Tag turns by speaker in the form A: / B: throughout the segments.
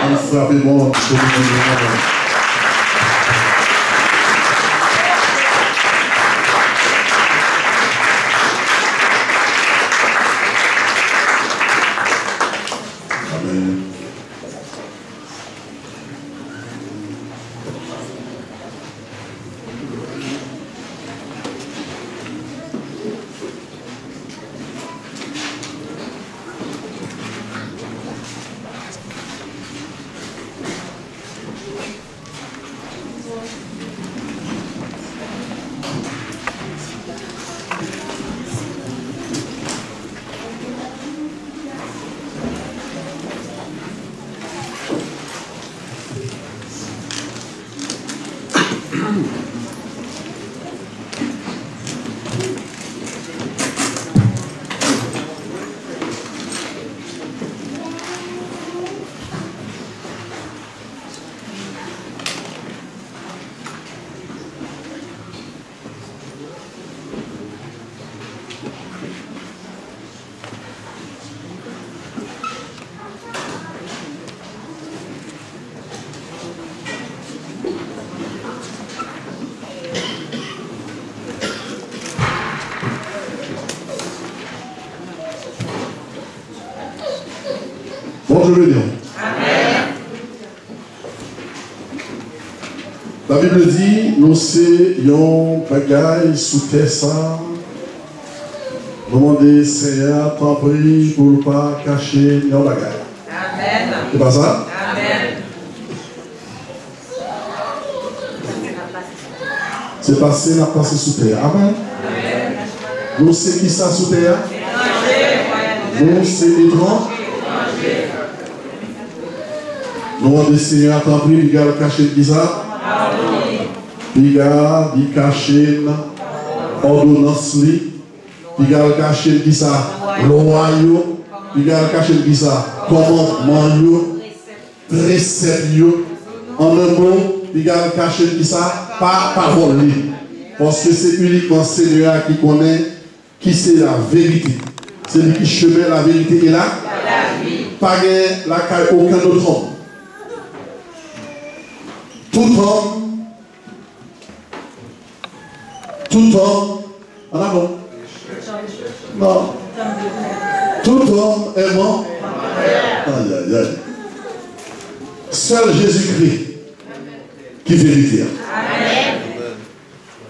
A: On frappe bon. Bon, je veux dire. Amen. La Bible dit, nous sommes bagaille sous terre ça. Demandez Seigneur, t'en prie pour ne pas cacher nos bagailles. Amen. C'est pas ça? Amen. C'est passé, n'a passé sous terre. Amen. Amen. Nous c'est qui ça sous terre? Nous c'est étrange. Nous demandons Seigneur, t'en prie, il y a le cachet qui ça? Il y a le cachet ordonnance, il y a le cachet qui ça? Loi, il y a le cachet qui ça? Commandement, précepte, en un mot, il y a le cachet qui ça? Pas parole. Parce que c'est uniquement Seigneur qui connaît qui c'est la vérité. C'est lui qui chemin la vérité et là, pas la caille aucun autre homme. Tout homme, en avant. Non. Tout homme est mort. Aïe, aïe, aïe. Seul Jésus-Christ qui vérifie.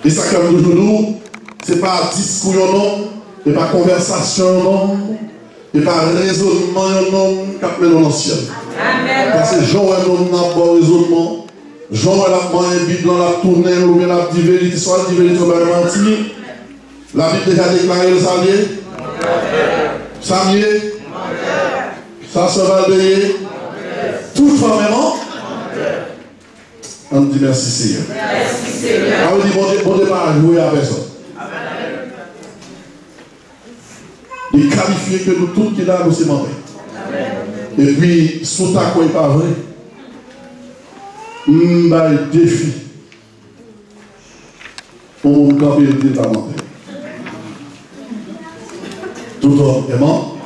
A: Et ça, comme toujours, ce n'est pas discours, non, ce n'est pas conversation, non, ce n'est pas raisonnement, non, qui dans l'ancien. Parce que Jean est un bon raisonnement. Jean est la Bible dans la tournée, ou bien la vérité, soit la vérité, soit la mentir. La Bible déjà déclaré le Samier. Samier. Ça se va veiller. Tout formellement. On dit merci Seigneur. Merci Seigneur. On dit bon Dieu pas jouer à personne. Il qualifie que nous tous qui là nous sommes mauvais. Et puis, sous ta quoi pas vrai. Le défi pour mon camper de département. Tout homme est mort.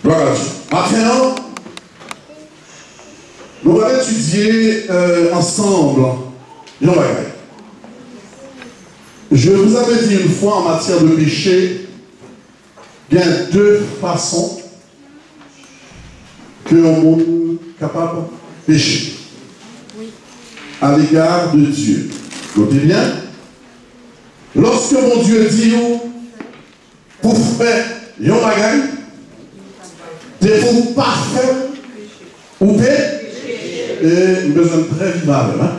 A: Gloire à Dieu. Maintenant, nous allons étudier ensemble. Je vous avais dit une fois en matière de péché, il y a deux façons que l'on est capable de pécher à l'égard de Dieu. Notez bien, lorsque mon Dieu dit pour faire un bagage, c'est pour parfait ou péché. Et nous besoin très vivable. Hein?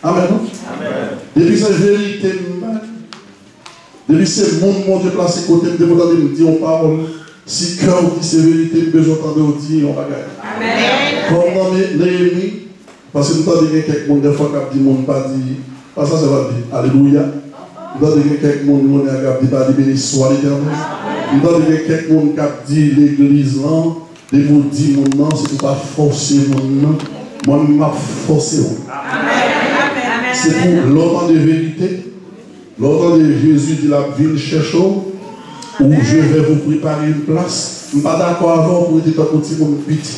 A: Amen. Amen. Depuis cette vérité, depuis ce monde, mon Dieu placé côté de vous, me dit en parole, si cœur dit ces vérités, besoin d'entendre dire en bagage. Amen. Comme dans Néhémie, parce que nous avons dit quelques monde des fois qui dit monde pas dit, parce que ça va dire alléluia. Nous avons dit quelques monde qui dit pas dit béni soit l'Éternel. Nous avons dit quelques monde qui dit l'église là, de vous dire mon nom, c'est pour pas forcer mon nom. Moi, je m'a forcé. C'est pour l'ordre de vérité. L'ordre de Jésus dit la ville cherche où je vais vous préparer une place. Je ne suis pas d'accord avant pour être un petit comme petit.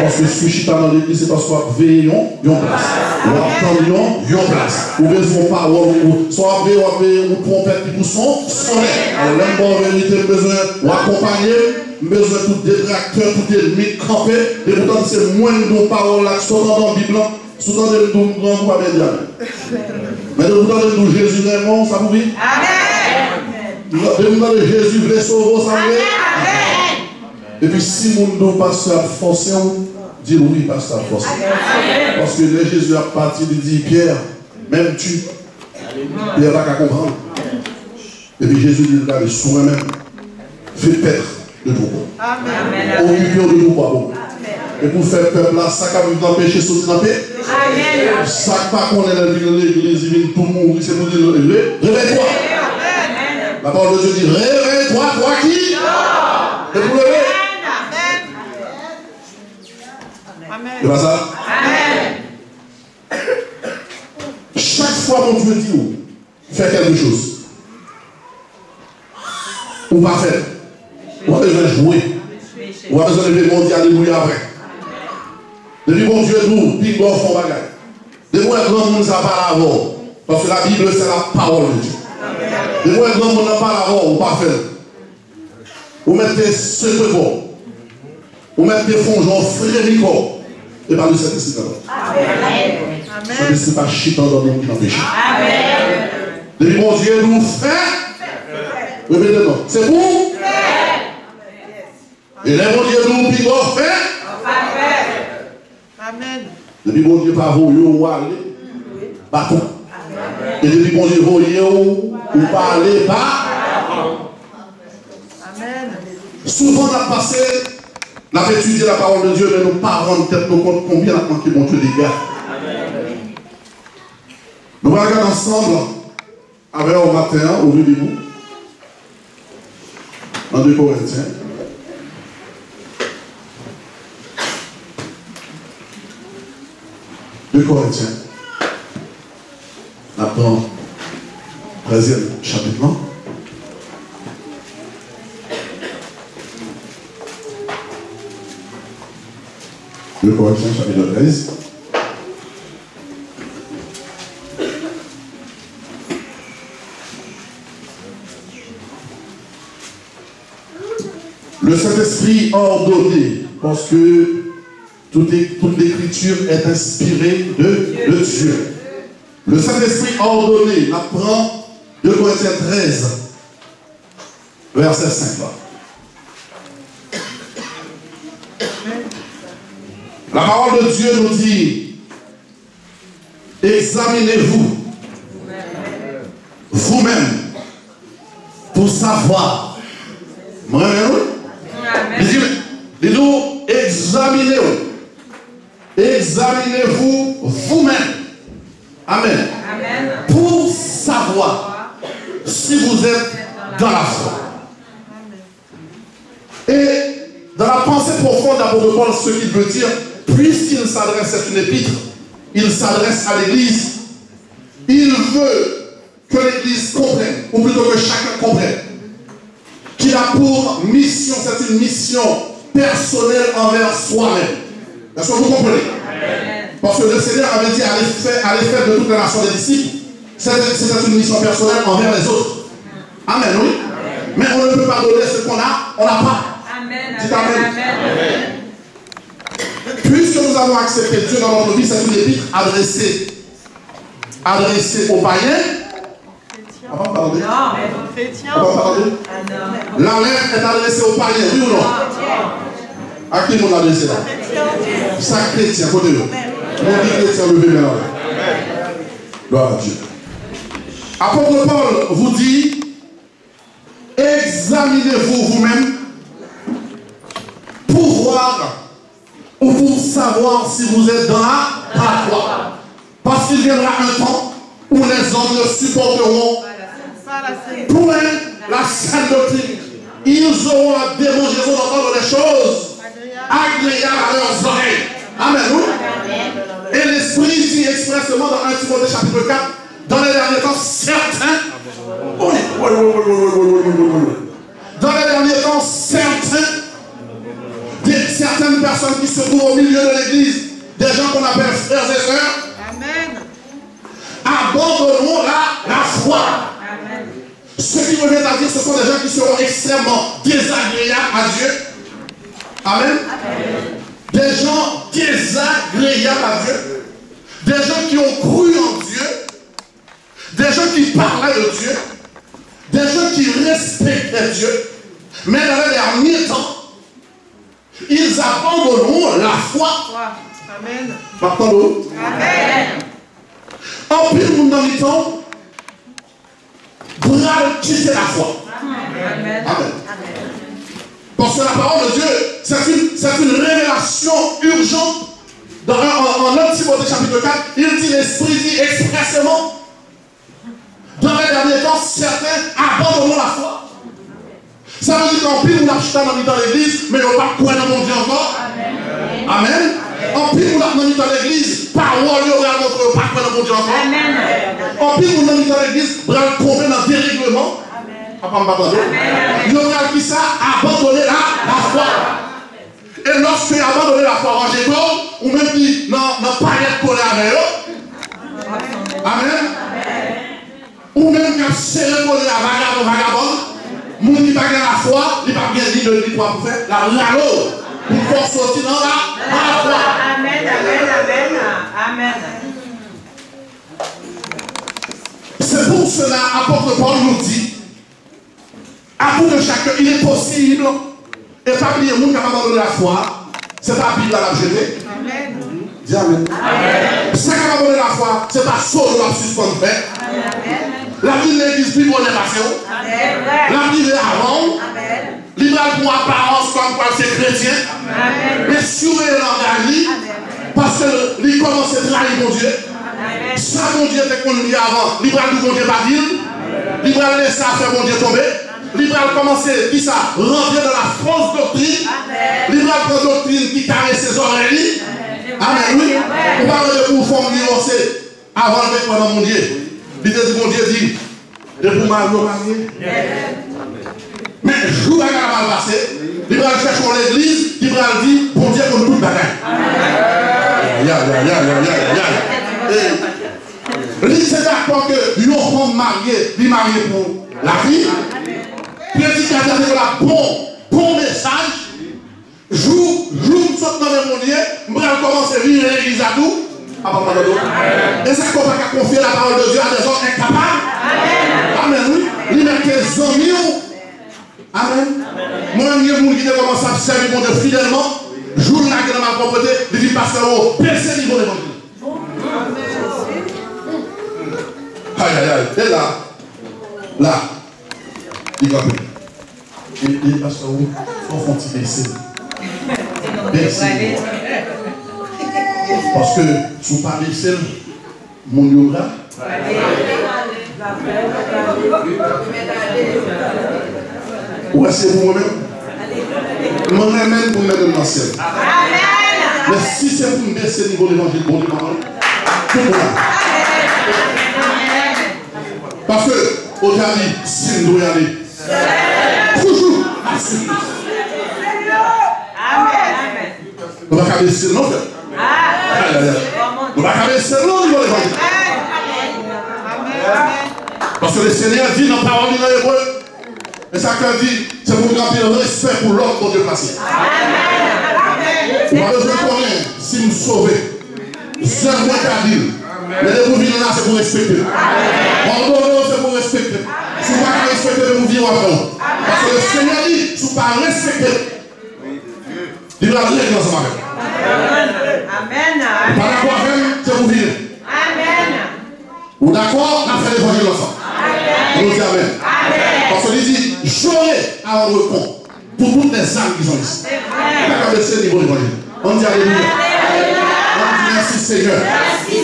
A: Parce que ce que je suis dans l'église, c'est parce qu'on veillons, il y a une place. On attendons, il y a une place. Ou besoin de parole, ou soit veillons, ou trompette qui vous sont, sonner. Alors, même bon, vérité, besoin d'accompagner, besoin de tout détracteur, tout ennemi camper. Et pourtant, c'est moins de paroles là, qui sont dans la Bible, souvent de nous grands pas bien. Mais de vous donner de Jésus vraiment, ça vous dit? Amen. De vous donner Jésus, les sauver, ça vous dit? Et puis si mon pasteur forcé, on dit oui, pasteur forcé. Parce que là, Jésus a parti, il dit Pierre, même tu. Pierre n'a qu'à comprendre. Et puis Jésus dit regardez, sur moi-même, fais paître de tout bon. Occupez de tout bon. Et pour faire peuple là, ça qui vous empêcher de sortir dans la paix. Ça qui pas qu'on est dans l'église, il vient tout mourir, c'est pour dire réveille-toi. La parole de Dieu dit réveille-toi, toi qui? Et vous levez. C'est pas ça? Amen. Chaque fois mon Dieu dit fais quelque chose. Ou pas faire. Ou pas besoin de jouer. Ou pas besoin de lever mon Dieu, alléluia après. Depuis mon Dieu nous, puis bon fond bagage. Depuis moi, grand monde ça parle avant. Parce que la Bible c'est la parole de Dieu. Depuis moi, grand monde n'a pas avant, ou pas faire. Ou mettez ce que bon. Ou mettez fonds genre frémico. Et par le Saint-Esprit d'abord. Amen. Saint-Esprit pas chitant dans le monde qui n'empêche. Amen. Depuis mon Dieu nous fait. Répétez-moi. C'est vous? Et là, mon Dieu nous puis on fait. Amen. Depuis mon Dieu pas vous, ou aller. Bâton. Et depuis mon Dieu vous, ou pas aller, pas. Amen. Souvent on a passé. On a étudié la parole de Dieu, mais nos parents ne tête nous compte combien on a manqué mon Dieu des gars. Nous allons regarder ensemble, avec au matin, au début, dans 2 Corinthiens. On apprend 13e chapitre. 2 Corinthiens chapitre 13. Le Saint-Esprit a ordonné, parce que toute l'écriture est inspirée de Dieu. Le Saint-Esprit a ordonné, on apprend 2 Corinthiens 13, verset 5. La parole de Dieu nous dit, examinez-vous vous-même pour savoir. Dis-nous, examinez-vous vous-même. Amen. Amen. Pour savoir si vous êtes dans la foi. Et dans la pensée profonde d'apôtre Paul, ce qu'il veut dire, puisqu'il s'adresse à une épître, il s'adresse à l'Église. Il veut que l'Église comprenne, ou plutôt que chacun comprenne, qu'il a pour mission, c'est une mission personnelle envers soi-même. Est-ce que vous comprenez? Parce que le Seigneur avait dit à l'effet de toute la nation des disciples, c'est une mission personnelle envers les autres. Amen, oui. Amen. Mais on ne peut pas donner ce qu'on a, on n'a pas. Amen. Dites amen. Amen. Puisque nous avons accepté Dieu dans notre vie, c'est une épître adressée aux païens. On va parler. Non, mais aux chrétiens. On va parler. La lettre est adressée aux païens, oui ou non? À qui on a adressé là? Chaque chrétien, côté nous. On dit chrétien, levez maintenant. Gloire à Dieu. Apôtre Paul vous dit, examinez-vous vous-même pour voir ou pour savoir si vous êtes dans la foi. Parce qu'il viendra un temps où les hommes ne supporteront point la sainte doctrine. Ils auront la démangeaison d'entendre des choses agréables à leurs oreilles. Amen. Et l'Esprit dit expressement dans 1 Timothée chapitre 4, dans les derniers temps, certains, dans les derniers temps, certains certaines personnes qui se trouvent au milieu de l'église, des gens qu'on appelle frères et sœurs.
B: Amen.
A: Abandonnons la foi.
B: Amen.
A: Ce qui revient à dire, ce sont des gens qui seront extrêmement désagréables à Dieu. Amen. Des gens désagréables à Dieu. Des gens qui ont cru en Dieu. Des gens qui parlaient de Dieu. Des gens qui respectaient Dieu. Mais dans les derniers temps, ils abandonneront la foi.
B: Amen.
A: Pardon.
B: Amen.
A: En plus, nous dans les temps, bras quitter la foi.
B: Amen.
A: Amen. Parce que la parole de Dieu, c'est une révélation urgente. En 1 Timothée chapitre 4, il dit, l'Esprit dit expressément, dans les derniers temps, certains abandonneront la foi. Ça veut dire qu'en pile, on a acheté dans l'église, mais on ne va pas croire dans mon Dieu encore. Amen. En pile, on a mis dans l'église, parole, on va montrer, pas croire dans mon Dieu encore. En pile, on a mis dans l'église, on va tomber dans le dérèglement. Il y a qui ça, abandonner la foi. Et lorsque abandonner la foi, ranger corps, ou même qui n'a pas être collé avec eux. Amen. Ou même qui a serré collé à vagabond. Moun qui n'a pas la foi, il n'a pas bien dit de lui pour faire la ralo. Pour faire sortir dans la foi.
B: Amen, amen, amen, amen.
A: C'est pour cela, apôtre Paul nous dit, à bout de chacun, il est possible, et pas oublier, moun qui a abandonné la foi, c'est pas la Bible à la jeter.
B: Amen.
A: Dis amen. Ça qui a abandonné la foi, c'est pas saut de la suspendre fait. La vie de l'église, puis on est passé. La vie de avant, libéral pour apparence comme quoi c'est chrétien. Mais sur le langage, parce que lui commence à trahir mon Dieu. Ça, mon Dieu, était qu'on dit avant, libéral du bon Dieu pas dire. Libéral laisse ça faire mon Dieu tomber. Libéral commencer, qui ça, rentrer dans la fausse doctrine. Libéral prend doctrine qui caresse ses oreilles. Amen, oui. On va regarder pour forme divorcée avant de mettre dans mon Dieu. Il dit, mon Dieu dit, de pour marier. Mais jour à la mal passé, il va chercher l'église, il va dire, bon Dieu, comme toute bagaille. Il s'est d'accord que l'on femme mariée, il marié pour la vie. Prédicateur de la bon message. Jour, saute dans le Dieu, je vais commencer à vivre l'église à tout. Et c'est qu'on va confier la parole de Dieu à des gens incapables. Amen. Oui. Il met des amis. Amen. Moi-même, il y a des gens qui commencent à servir mon Dieu fidèlement. Jour là que dans ma propreté, il dit pasteur, baissez le niveau de l'évangile. Aïe, aïe, aïe. Et là, il va plus. Et pasteur, il faut baisser. Baisser. Parce que si vous parlez seul, mon yoga. Ou est-ce que vous-même? Moi-même pour mettre dans le ciel. Mais si c'est pour me baisser le niveau de l'évangile, bon, tout le monde. Parce que, aujourd'hui, si nous devons y aller, toujours assis.
B: Amen.
A: On va pas baisser, non, frère. On va pas baisser, non, niveau de l'évangile. Parce que le Seigneur dit dans la parole de l'hébreu, et ça qu'il dit, c'est pour grandir le respect pour l'autre pour Dieu placé. On va besoin de connaître si nous sauvons. C'est moi qui a dit. Mais les mouvements là, c'est pour respecter. En dehors, c'est pour respecter. Si vous ne pas respecter, vous vivez après. Parce que le Seigneur dit, si vous ne pas respecter, il va aller dans ce matin.
B: Amen.
A: Vous pas d'accord avec lui, c'est vous vivre.
B: Amen.
A: Vous d'accord, on a fait l'évangile ensemble. On nous dit Amen. Parce qu'il dit, j'aurai à rendre compte pour toutes les âmes qui sont ici. On va baisser le niveau de l'évangile. On dit Alléluia. On dit merci Seigneur. On dit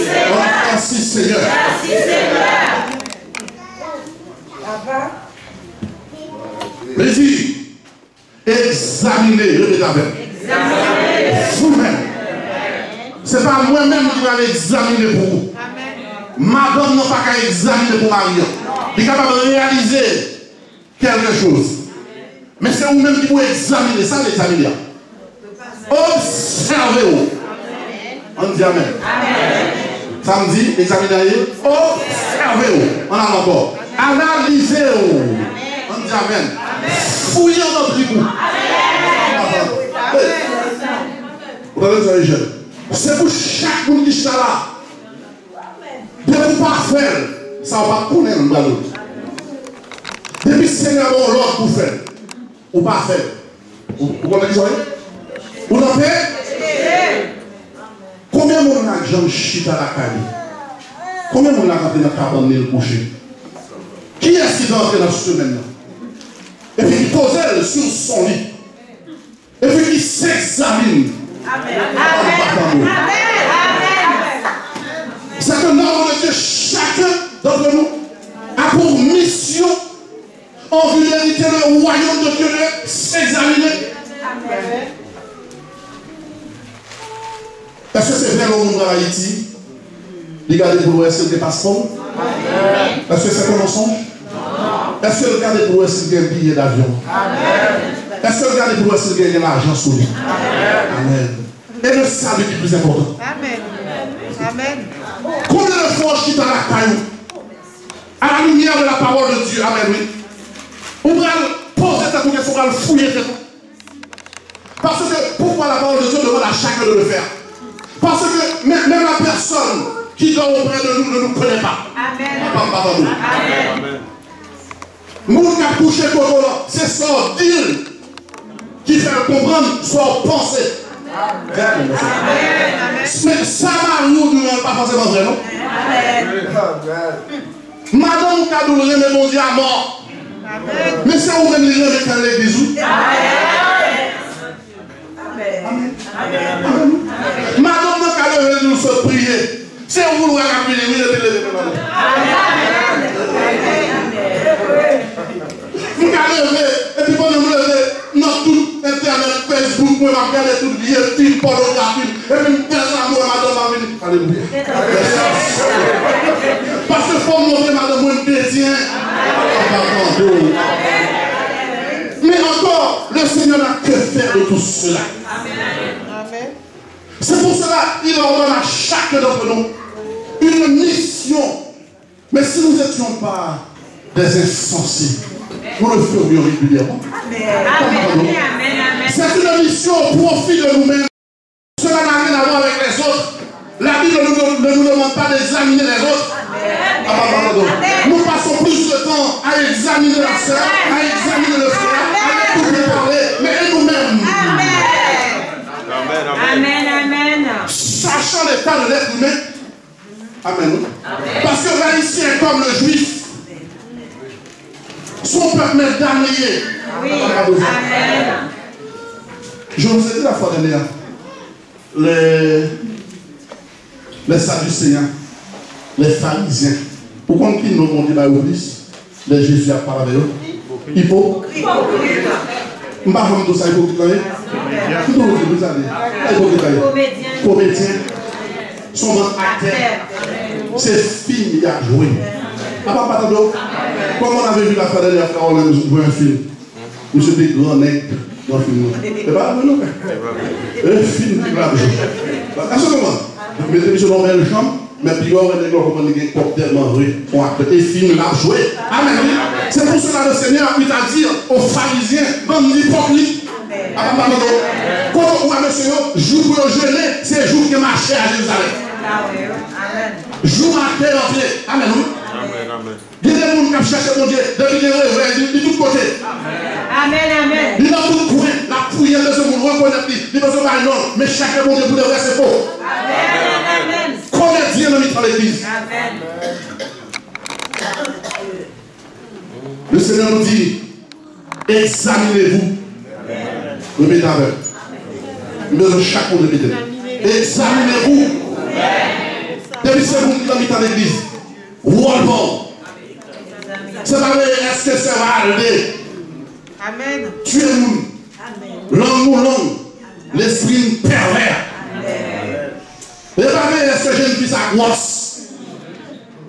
A: merci Seigneur. Mais dit, examinez, répétez avec. Vous-même. Ce n'est pas moi-même qui vais examiner pour vous. Madame n'a pas qu'à examiner pour Marie. Il est capable de réaliser quelque chose. Mais c'est vous-même qui pouvez examiner ça, l'examiner. Observez-vous. On dit amen. Samedi, examinez. Observez-vous. On a encore. Analysez-vous. On dit amen. Fouillez notre tribou. Vous avez les jeunes. C'est pour chaque monde qui est là. De vous pas faire, ça va connaître dans l'autre. Depuis Seigneur, l'autre pour faire. Ou pas faire. Vous connaissez ça? Vous l'en faites? Combien de monde a Jean chita à la caille? Combien de monde a rentré dans la cabane et le coucher? Qui est-ce qui doit entrer dans ce semaine-là? Et puis il pose elle sur son lit. Et puis il s'examine. Amen. C'est que l'ordre de Dieu, chacun d'entre nous a pour mission en vue d'hériter le royaume de Dieu, de s'examiner. Est-ce que c'est vrai le monde à Haïti? Regardez pour l'Ouest, c'est des passeports. Est-ce que c'est un mensonge? Est-ce que regardez pour l'Ouest, c'est un billet d'avion? Est-ce que regardez pour l'Ouest, c'est un l'argent sur lui? Amen. Et le salut qui est plus important.
B: Amen. Amen.
A: Combien de fois je suis dans la caillou? À la lumière de la parole de Dieu. Amen, oui. On va poser cette question, on va fouiller cette question. Parce que pourquoi la parole de Dieu demande à chacun de le faire? Parce que même la personne qui dort auprès de nous ne nous connaît pas. Amen. Amen. Nous qui avons couché c'est ça, dire qui fait comprendre, soit penser. Amen. Mais ça va nous ne pas forcément vrai, non? Madame Kadoul remet mon Dieu à mort. Mais c'est où même les gens qui ont l'église. Amen. Madame Kadoul nous sommes prier. C'est où nous avons prié. Vous allez lever, et puis quand vous levez, dans tout Internet, Facebook, vous regardez tout le film, pornographie, et puis vous faites l'amour à madame Amélie. Alléluia. Parce que pour montrer madame moi chrétien. Mais encore, le Seigneur n'a que faire de tout cela. C'est pour cela qu'il ordonne à chacun d'entre nous une mission. Mais si nous n'étions pas des insensés, nous le ferions régulièrement. C'est une mission au profit de nous-mêmes. Cela n'a rien à voir avec les autres. La Bible ne nous demande pas d'examiner les autres. Nous passons plus de temps à examiner la sœur, à examiner le frère, à écouter parler, mais nous-mêmes.
B: Amen.
A: Sachant l'état de l'être humain. Amen. Parce que l'haïtien comme le juif, son peuple est damné.
B: Oui. Amen.
A: Je vous ai dit la fois dernière, les Sadducéens, les pharisiens, pourquoi ils nous ont dit la Église, les Jésus a parlé avec eux? Hypocrite. Je ne sais pas comment tout ça hypocrite. Comédien. Son acteur. C'est film, il a joué. Comme on avait vu la fois dernière, on a joué un film. Monsieur des grands nègres dans le film. C'est pas non. Un film qui va jouer. À ce moment, vous mettez monsieur dans le champ, mais puis on va dire comment il est tellement vrai. On a peut-être film là joué. Amen. C'est pour cela le Seigneur a pu dire aux pharisiens, bande d'hypocrites. Quand on voit monsieur, jour pour le jeûner, c'est le jour qui marchait à Jérusalem. Jour à terre entier. Amen. Il y a des gens qui cherchent mon Dieu, depuis les rêves, de tous côtés.
B: Amen.
A: Il y a tout coin, la prière de ce monde, reconnaître, il ne besoin pas non, mais chaque monde pour de vrai, c'est faux.
B: Amen.
A: Connaître Dieu dans l'église. Le Seigneur nous dit, examinez-vous. Répétez avec. Mais chaque monde répète. Examinez-vous. Depuis ce monde qui est dans l'église. Roule-bon. C'est pas vrai, est-ce que ça va aller?
B: Amen.
A: Tuez-nous. Langue ou langue. L'esprit pervers. C'est pas vrai, est-ce que j'ai une fille à grosse?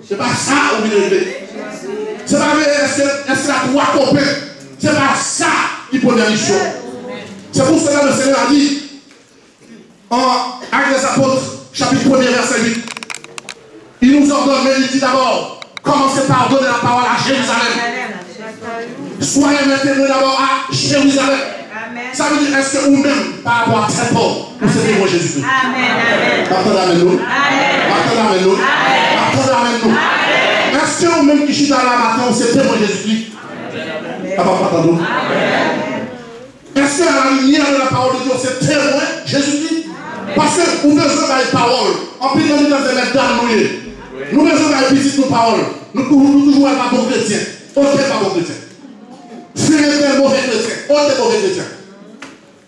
A: C'est pas ça où il est. C'est pas vrai, est-ce que la trois copains? C'est pas ça qui pose la mission. C'est pour cela que le Seigneur a dit, en Actes des Apôtres, chapitre 1er, verset 8. Il nous ordonne, mais il dit d'abord, commencez par donner la parole à Jérusalem. Soyez maintenant d'abord à Jérusalem. Ça veut dire, est-ce que vous-même, par rapport à très pauvre, vous savez moi Jésus-Christ? Amen. Maintenant, amène-nous. Maintenant, amène-nous. Maintenant, amène-nous. Est-ce que vous-même qui chute dans la matin, vous savez moi Jésus-Christ? Amen. Est-ce qu'à la lumière de la parole de Dieu, c'est témoin Jésus-Christ? Parce que nous besoin de la parole. En plus, nous dans des métals mouillés. Nous besoin de la petite nos paroles. Nous toujours pas bon chrétien. Ok, pas bon chrétien. Frère, mauvais chrétien. Ok, mauvais chrétien.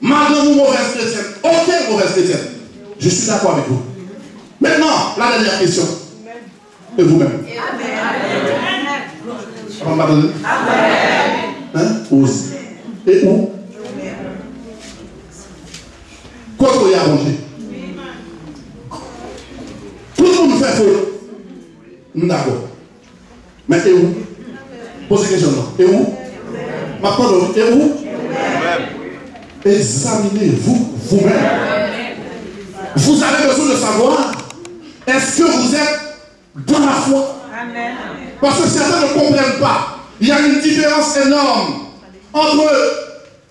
A: Madame, nous mauvaise chrétienne. Ok, mauvaise chrétienne. Je suis d'accord avec vous. Maintenant, la dernière question. Et vous-même? Amen. Hein? Ose. Et où? Quoi qu'il y a à manger? Tout le monde fait faux. Nous d'accord. Mais et où? Posez une question. Et où? Maintenant, et où? Examinez-vous vous-même. Vous avez besoin de savoir, est-ce que vous êtes dans la foi? Amen. Parce que certains ne comprennent pas. Il y a une différence énorme entre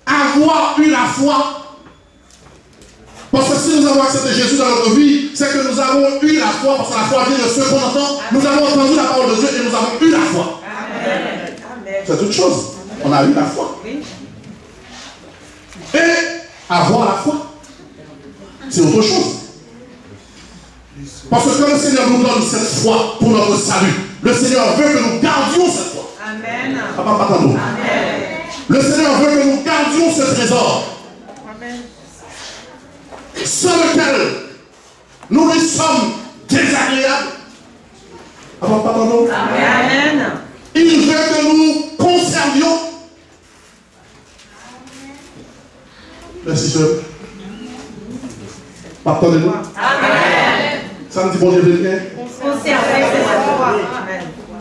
A: avoir eu la foi. Parce que si nous avons accepté Jésus dans notre vie, c'est que nous avons eu la foi, parce que la foi vient de ce qu'on entend. Nous avons entendu la parole de Dieu et nous avons eu la foi. Amen. C'est toute chose. On a eu la foi. Et avoir la foi, c'est autre chose. Parce que quand le Seigneur nous donne cette foi pour notre salut, le Seigneur veut que nous gardions cette foi. Amen. Amen. Le Seigneur veut que nous gardions ce trésor. Amen. Sans lequel nous lui sommes désagréables. Amen. Il veut que nous conservions. Merci, sœur. Pardonnez-nous. Amen. Ça me dit bon Dieu bien.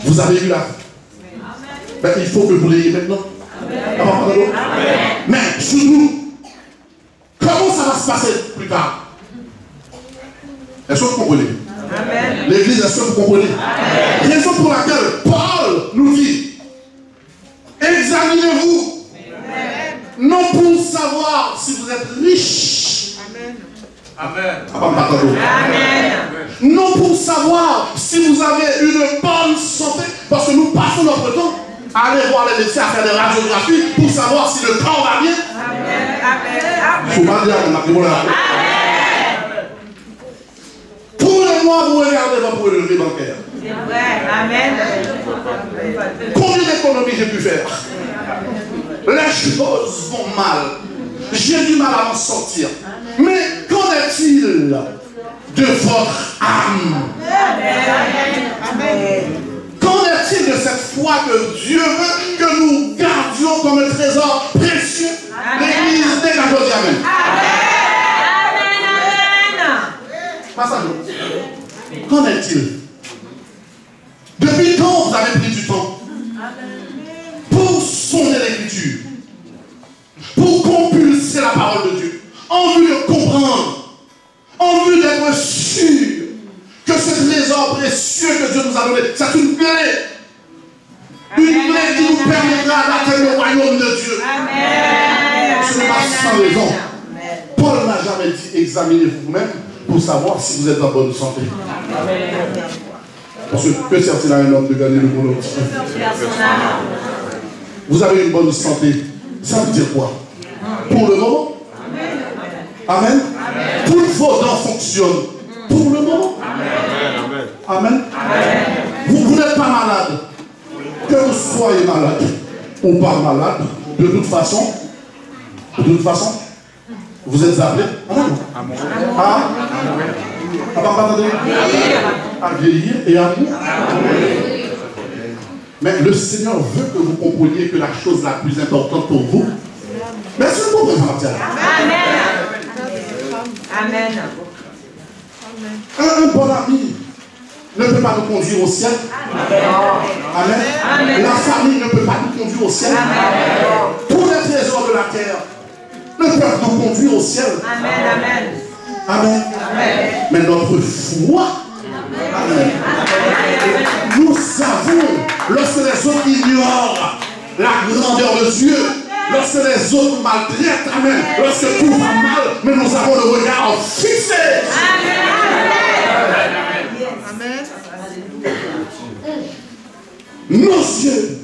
A: Vous avez eu la foi. Ben, il faut que vous l'ayez maintenant. Amen. Mais surtout, comment ça va se passer plus tard? Est-ce que vous comprenez? L'église, est-ce que vous comprenez? Raison pour laquelle Paul nous dit, examinez-vous. Non pour savoir si vous êtes riche. Amen. Amen. Non pour savoir si vous avez une bonne santé. Parce que nous passons notre temps à aller voir les médecins, à faire des radiographies pour savoir si le corps va bien. Amen. Il ne faut pas dire qu'on a tous les mois, vous regardez votre relevé bancaire. C'est vrai. Amen. Combien d'économies j'ai pu faire? Les choses vont mal. J'ai du mal à m'en sortir. Mais qu'en est-il de votre âme? Qu'en est-il de cette foi que Dieu veut que nous gardions comme un trésor précieux? L'église des Catholiques. Amen. Passage. Qu'en est-il? Depuis quand vous avez pris du temps pour sonder l'écriture, pour compulser la parole de Dieu, en vue de comprendre, en vue d'être sûr que ce trésor précieux que Dieu nous a donné, c'est une clé qui nous permettra d'atteindre le royaume de Dieu. Amen. Ce n'est pas sans raison. Paul n'a jamais dit examinez-vous vous-même pour savoir si vous êtes en bonne santé. Amen. Parce que sert-il à un homme de gagner le monde? Vous avez une bonne santé. Ça veut dire quoi? Pour le moment. Amen. Toutes vos dents fonctionnent. Pour le moment. Amen. Vous n'êtes pas malade. Que vous soyez malade ou pas malade, de toute façon, vous êtes appelés à vieillir et à mourir. Mais le Seigneur veut que vous compreniez que la chose la plus importante pour vous, mais c'est le bon Amen. Amen. Un bon ami ne peut pas nous conduire au ciel. Amen. Amen. La famille ne peut pas nous conduire au ciel. Amen. Tous les trésors de la terre ne peuvent nous conduire au ciel. Amen. Amen. Amen.
B: Amen.
A: Mais notre foi, amen. Nous savons, lorsque les autres ignorent la grandeur de Dieu, lorsque les autres maltraitent, amen, lorsque tout va mal, mais nous avons le regard fixé.
B: Amen.
A: Nos yeux.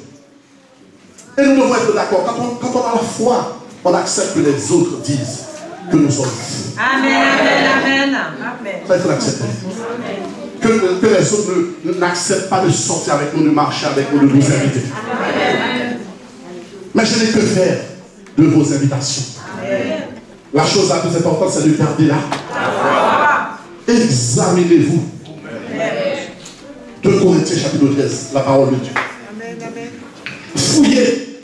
A: Et nous devons être d'accord. Quand on a la foi, on accepte que les autres disent que nous sommes fous.
B: Amen. Amen. Amen.
A: Ça, il faut l'accepter. Que les autres n'acceptent pas de sortir avec nous, de marcher avec nous, de nous inviter. Mais je n'ai que faire de vos invitations. La chose la plus importante, c'est de garder là. Examinez-vous. 2 Corinthiens chapitre 13, la parole de Dieu.
B: Amen. Amen.
A: Fouillez.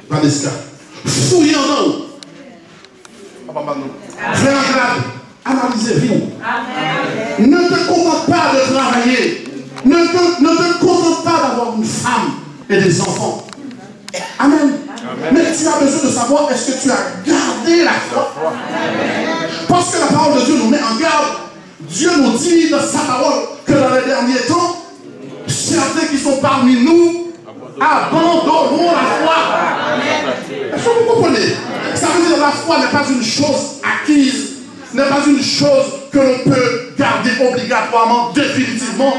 A: Vanesca. Fouillez en haut. Frère Anglade, analysez-vous. Ne te contente pas de travailler. Ne te contente pas d'avoir une femme et des enfants. Amen. Mais tu as besoin de savoir est-ce que tu as gardé la foi. Parce que la parole de Dieu nous met en garde. Dieu nous dit dans sa parole que dans les derniers temps, certains qui sont parmi nous abandonneront la foi. Est-ce que vous comprenez? Ça veut dire que la foi n'est pas une chose acquise, n'est pas une chose que l'on peut garder obligatoirement, définitivement.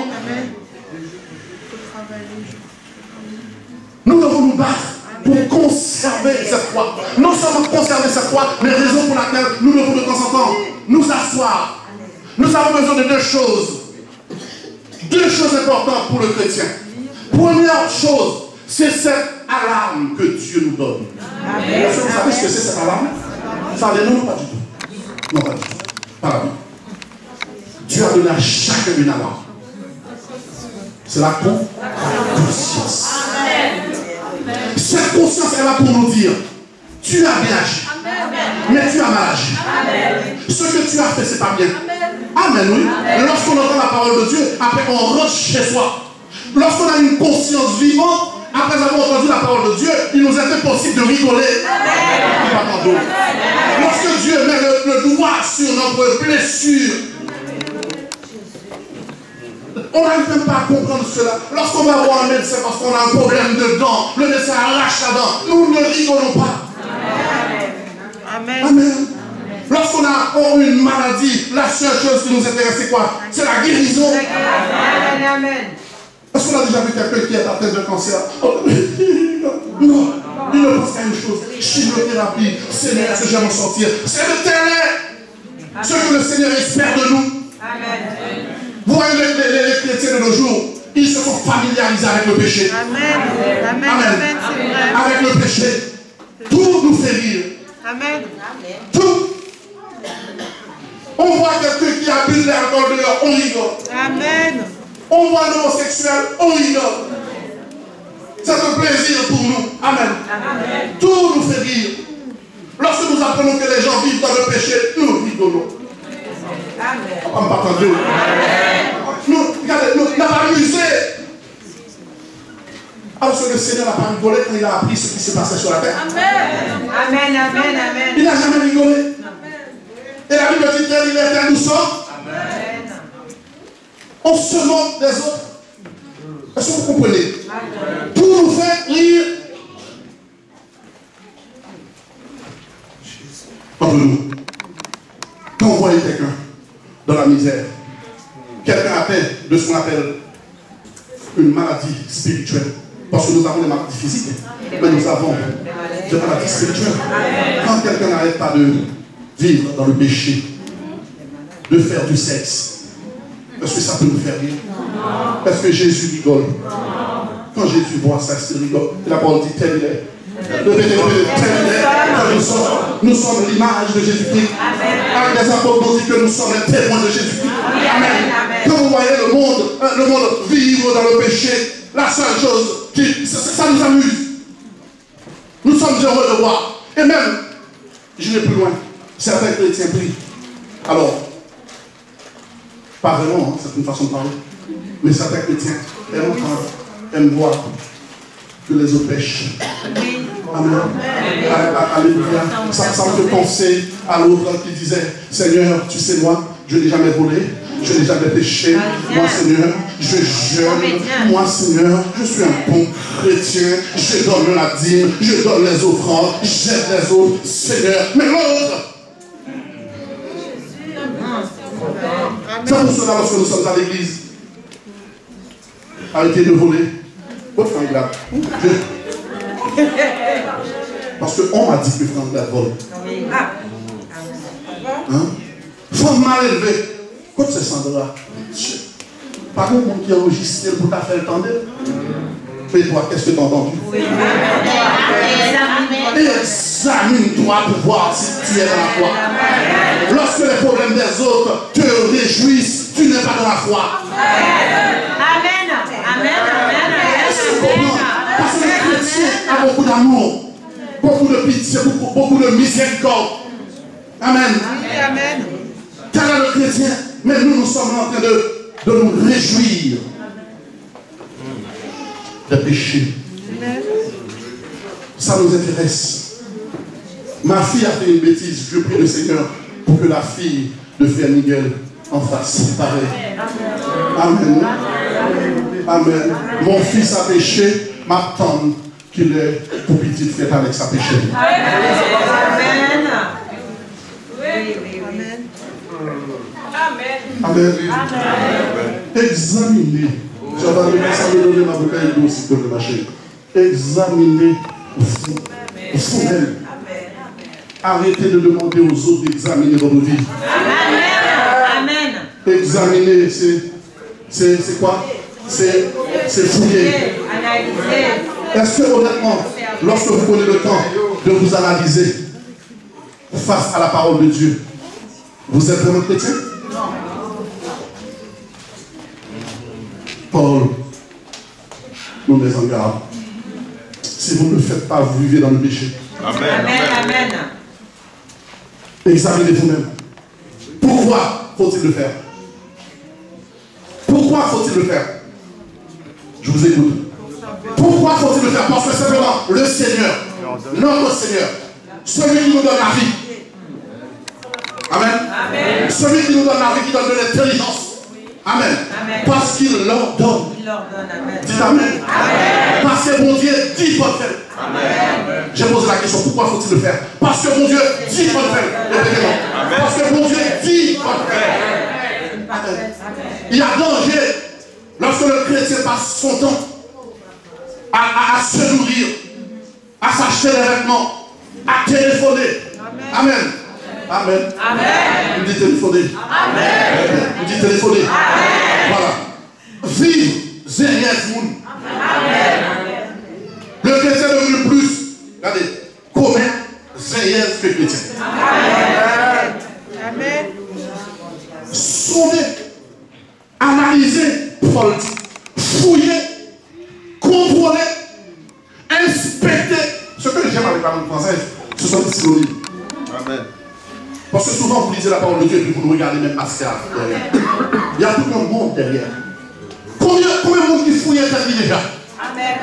A: Nous devons nous battre pour conserver cette foi. Non seulement conserver cette foi, mais raison pour laquelle nous devons de temps en temps nous asseoir. Nous avons besoin de 2 choses. 2 choses importantes pour le chrétien. Première chose, c'est cette alarme que Dieu nous donne. Est-ce que vous savez ce que c'est cette alarme? Ça allait non, pas du tout. Non, pas du tout. Pas la Bible. Dieu a donné à chacun une alarme. C'est la conscience. Cette conscience est là pour nous dire, tu as bien agi, mais tu as mal agi. Ce que tu as fait, c'est pas bien. Amen, oui. Lorsqu'on entend la parole de Dieu, après on rentre chez soi. Lorsqu'on a une conscience vivante, après avoir entendu la parole de Dieu, il nous est possible de rigoler. Lorsque Dieu met le doigt sur notre blessure, on n'arrive même pas à comprendre cela. Lorsqu'on va voir un médecin parce qu'on a un problème de dents, le médecin arrache la dent, nous ne rigolons pas.
B: Amen.
A: Amen. Lorsqu'on a une maladie, la seule chose qui nous intéresse, c'est quoi? C'est la guérison.
B: Amen. Amen.
A: Est-ce qu'on a déjà vu quelqu'un qui est atteint de cancer? Non. Il ne pense qu'à une chose. Chimiothérapie. Seigneur, est-ce que je vais m'en sortir? C'est le terrain. Ce que le Seigneur espère de nous.
B: Amen.
A: Vous voyez les chrétiens de nos jours, ils se sont familiarisés avec le péché.
B: Amen. Amen. Amen. C'est vrai.
A: Avec le péché. Tout nous fait rire.
B: Amen.
A: Tout. On voit quelqu'un qui abuse l'alcool dehors, on rigole.
B: Amen.
A: On voit l'homosexuel, on rigole. C'est un plaisir pour nous. Amen.
B: Amen.
A: Tout nous fait rire. Lorsque nous apprenons que les gens vivent dans le péché, nous rigolons.
B: Amen.
A: On ne pas entendu. Nous, regardez, nous n'avons pas amusé. Alors que le Seigneur n'a pas rigolé quand il a appris ce qui se passait sur la terre.
B: Amen. Amen. Amen.
A: Il n'a jamais rigolé. Et la Bible dit qu'il était nous sommes.
B: Amen.
A: On se moque des autres. Est-ce que vous comprenez? Tout nous fait rire. Entre nous, quand on voit quelqu'un dans la misère, quelqu'un atteint de ce qu'on appelle une maladie spirituelle, parce que nous avons des maladies physiques, mais nous avons des maladies spirituelles. Quand quelqu'un n'arrête pas de vivre dans le péché, de faire du sexe, est-ce que ça peut nous faire rire? Est-ce que Jésus rigole? Quand Jésus voit ça, il rigole. Et la parole dit tel il est. Nous sommes l'image de Jésus-Christ. Avec des apôtres, nous dit que nous sommes les témoins de Jésus-Christ. Amen. Quand vous voyez le monde vivre dans le péché, la seule chose ça nous amuse. Nous sommes heureux de voir. Et même, je vais plus loin. Certains chrétiens prient. Alors, pas vraiment, hein, c'est une façon de parler. Mais certains chrétiens aiment entendre, aiment voir que les autres pêchent. Amen. Alléluia. Ça me fait penser à l'autre qui disait, Seigneur, tu sais moi, je n'ai jamais volé, je n'ai jamais péché. Moi, Seigneur, je jeûne. Moi, Seigneur, je suis un bon chrétien. Je donne la dîme, je donne les offrandes, j'aide les autres, Seigneur. Mais l'autre, c'est pour cela, lorsque nous sommes à l'église, arrêtez de voler. Votre frère est là. Parce qu'on m'a dit que Franck la vole. Hein? Femme mal élevée. Quand c'est Sandra, pas de monde qui enregistre pour ta faire entendre. Mais toi, qu'est-ce que tu as entendu? Examine-toi pour voir si tu es dans la foi. Lorsque les problèmes des autres te réjouissent, tu n'es pas dans la foi.
B: Amen. Amen. Amen.
A: Parce que le chrétien a beaucoup d'amour, beaucoup de pitié, beaucoup de miséricorde. Amen.
B: Amen.
A: Car le chrétien, mais nous sommes en train de nous réjouir des péchés. Ça nous intéresse. Ma fille a fait une bêtise. Je prie le Seigneur pour que la fille de Frère Miguel en fasse pareil. Amen. Amen. Mon fils a péché, m'attend qu'il est pour petite fête avec sa péché.
B: Amen.
A: Amen. Examinez. J'avais commencé à donner ma bouteille d'eau si vous ma chérie. Examinez vous-même. Arrêtez de demander aux autres d'examiner votre vie.
B: Amen.
A: Examiner, c'est quoi? C'est fouiller. Est-ce que honnêtement, lorsque vous prenez le temps de vous analyser face à la parole de Dieu, vous êtes vraiment chrétien? Paul nous met en garde. Si vous ne le faites pas, vous vivez dans le péché.
B: Amen.
A: Examinez vous-même. Pourquoi faut-il le faire? Pourquoi faut-il le faire? Je vous écoute. Pourquoi faut-il le faire? Parce que simplement le Seigneur, notre Seigneur, celui qui nous donne la vie. Amen. Celui qui nous donne la vie, qui donne de l'intelligence. Amen. Parce qu'il leur donne. Dites Amen. Parce que mon Dieu dit qu'on le fait. J'ai posé la question, pourquoi faut-il le faire? Parce que mon Dieu dit qu'on le fait. Parce que mon Dieu dit qu'on le fait. Il y a danger lorsque le chrétien passe son temps à se nourrir, à s'acheter des vêtements, à téléphoner. Amen. Amen. Vous dites téléphoner. Vous dites téléphoner. Voilà. Vive derrière vous. Le chrétien est devenu plus, regardez, commun, derrière que chrétien.
B: Amen.
A: Sondez, analysez, Paul dit, fouillez, contrôlez, inspectez. Ce que j'aime avec la langue française, ce sont des synonymes. Amen. Parce que souvent vous lisez la parole de Dieu et puis vous nous regardez même Pascal derrière. Il y a tout un monde derrière. Combien de monde qui fouille ta vie déjà?
B: Amen.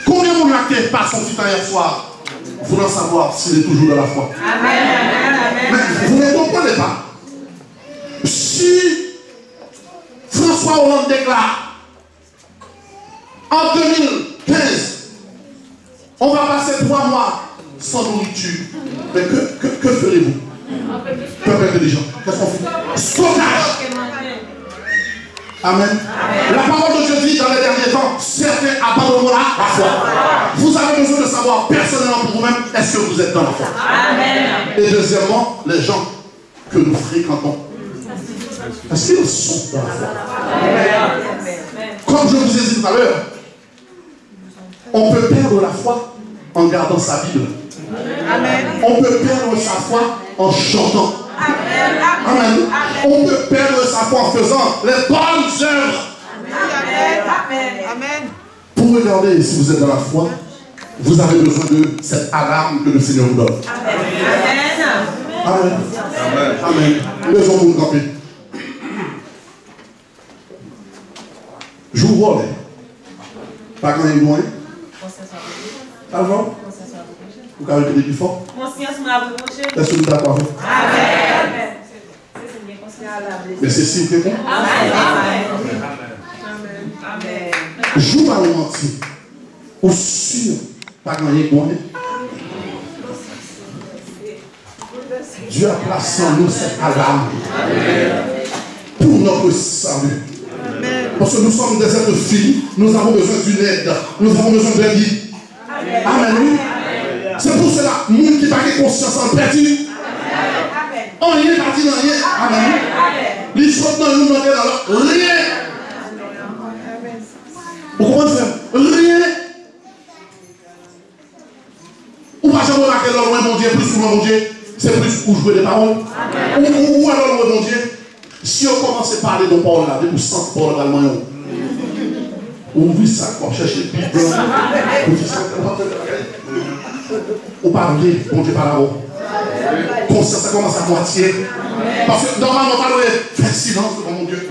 A: Combien de monde qui passe son petit temps hier soir? Il faudra savoir s'il est toujours dans la foi.
B: Amen.
A: Mais vous ne comprenez pas. Si François Hollande déclare en 2015, on va passer 3 mois sans nourriture. Mais que ferez-vous? Peuple intelligent. Qu'est-ce qu'on fait? Stockage. Amen. La parole de Dieu dit dans les derniers temps, certains abandonneront la foi. Vous avez besoin de savoir personnellement pour vous-même, est-ce que vous êtes dans la foi?
B: Amen.
A: Et deuxièmement, les gens que nous fréquentons, est-ce qu'ils sont dans la foi? Comme je vous ai dit tout à l'heure, on peut perdre la foi en gardant sa Bible.
B: Amen.
A: On peut perdre sa foi en chantant.
B: Amen.
A: On peut perdre sa foi en faisant les bonnes œuvres.
B: Amen.
A: Pour regarder si vous êtes dans la foi, vous avez besoin de cette alarme que le Seigneur vous donne. Amen. Amen. Laissons-nous nous camper. Je vous vois, pas quand il est loin. Avant, vous avez répété plus fort.
B: Conscience m'a reproché.
A: Est-ce que vous êtes d'accord?
B: Amen.
A: Mais c'est si vous répondez.
B: Amen. Amen.
A: Joue à l'entier. Au sûr, pas gagné quoi. Dieu a placé en nous cette alarme pour notre salut. Parce que nous sommes des êtres finis, nous avons besoin d'une aide, nous avons besoin d'un lit. Amen. Oui. C'est pour cela, nous qui n'avons pas conscience en perdu, on rien parti dans rien. Amen. Les choses dans nous demander dans rien. Vous comprenez, frère? Rien. Ou pas jamais remarquer l'homme, mon Dieu, plus souvent, mon Dieu, c'est plus pour jouer des paroles. Ou alors, mon Dieu, si on commence à parler de paroles là, vous sentez parole également. Ouvrez ça, pour chercher le Bible. Ou parler, mon Dieu, par là-haut. Conscience, ça commence à moitié. Parce que normalement, on parle de fais silence devant mon Dieu.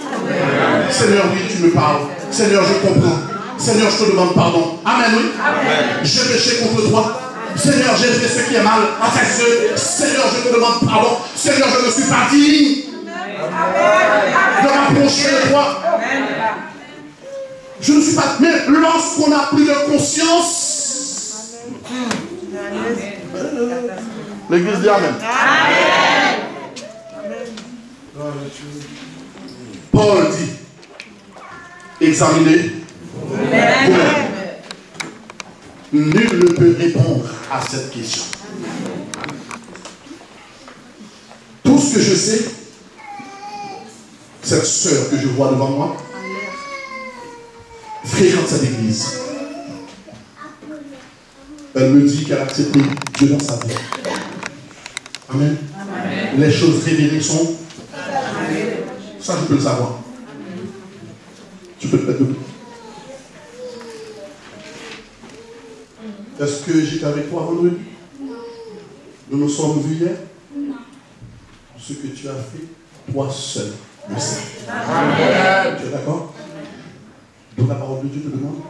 A: Seigneur, oui, tu me parles. Seigneur, je comprends. Seigneur, je te demande pardon. Amen, oui. J'ai péché contre toi. Seigneur, j'ai fait ce qui est mal à tes yeux. Seigneur, je te demande pardon. Seigneur, je ne suis pas digne de m'approcher de toi. Je ne suis pas. Mais lorsqu'on n'a plus de conscience, l'Église dit Amen. Paul dit, examinez vous-même. Nul ne peut répondre à cette question. Tout ce que je sais, cette sœur que je vois devant moi, fréquente cette église. Elle me dit qu'elle a accepté Dieu dans sa vie. Amen. Les choses révélées sont. Ça, je peux le savoir. Tu peux le mettre debout. Est-ce que j'étais avec toi vendredi? Nous nous sommes vus hier? Ce que tu as fait, toi seul, le sais. Tu es d'accord? Donc la parole de Dieu te demande,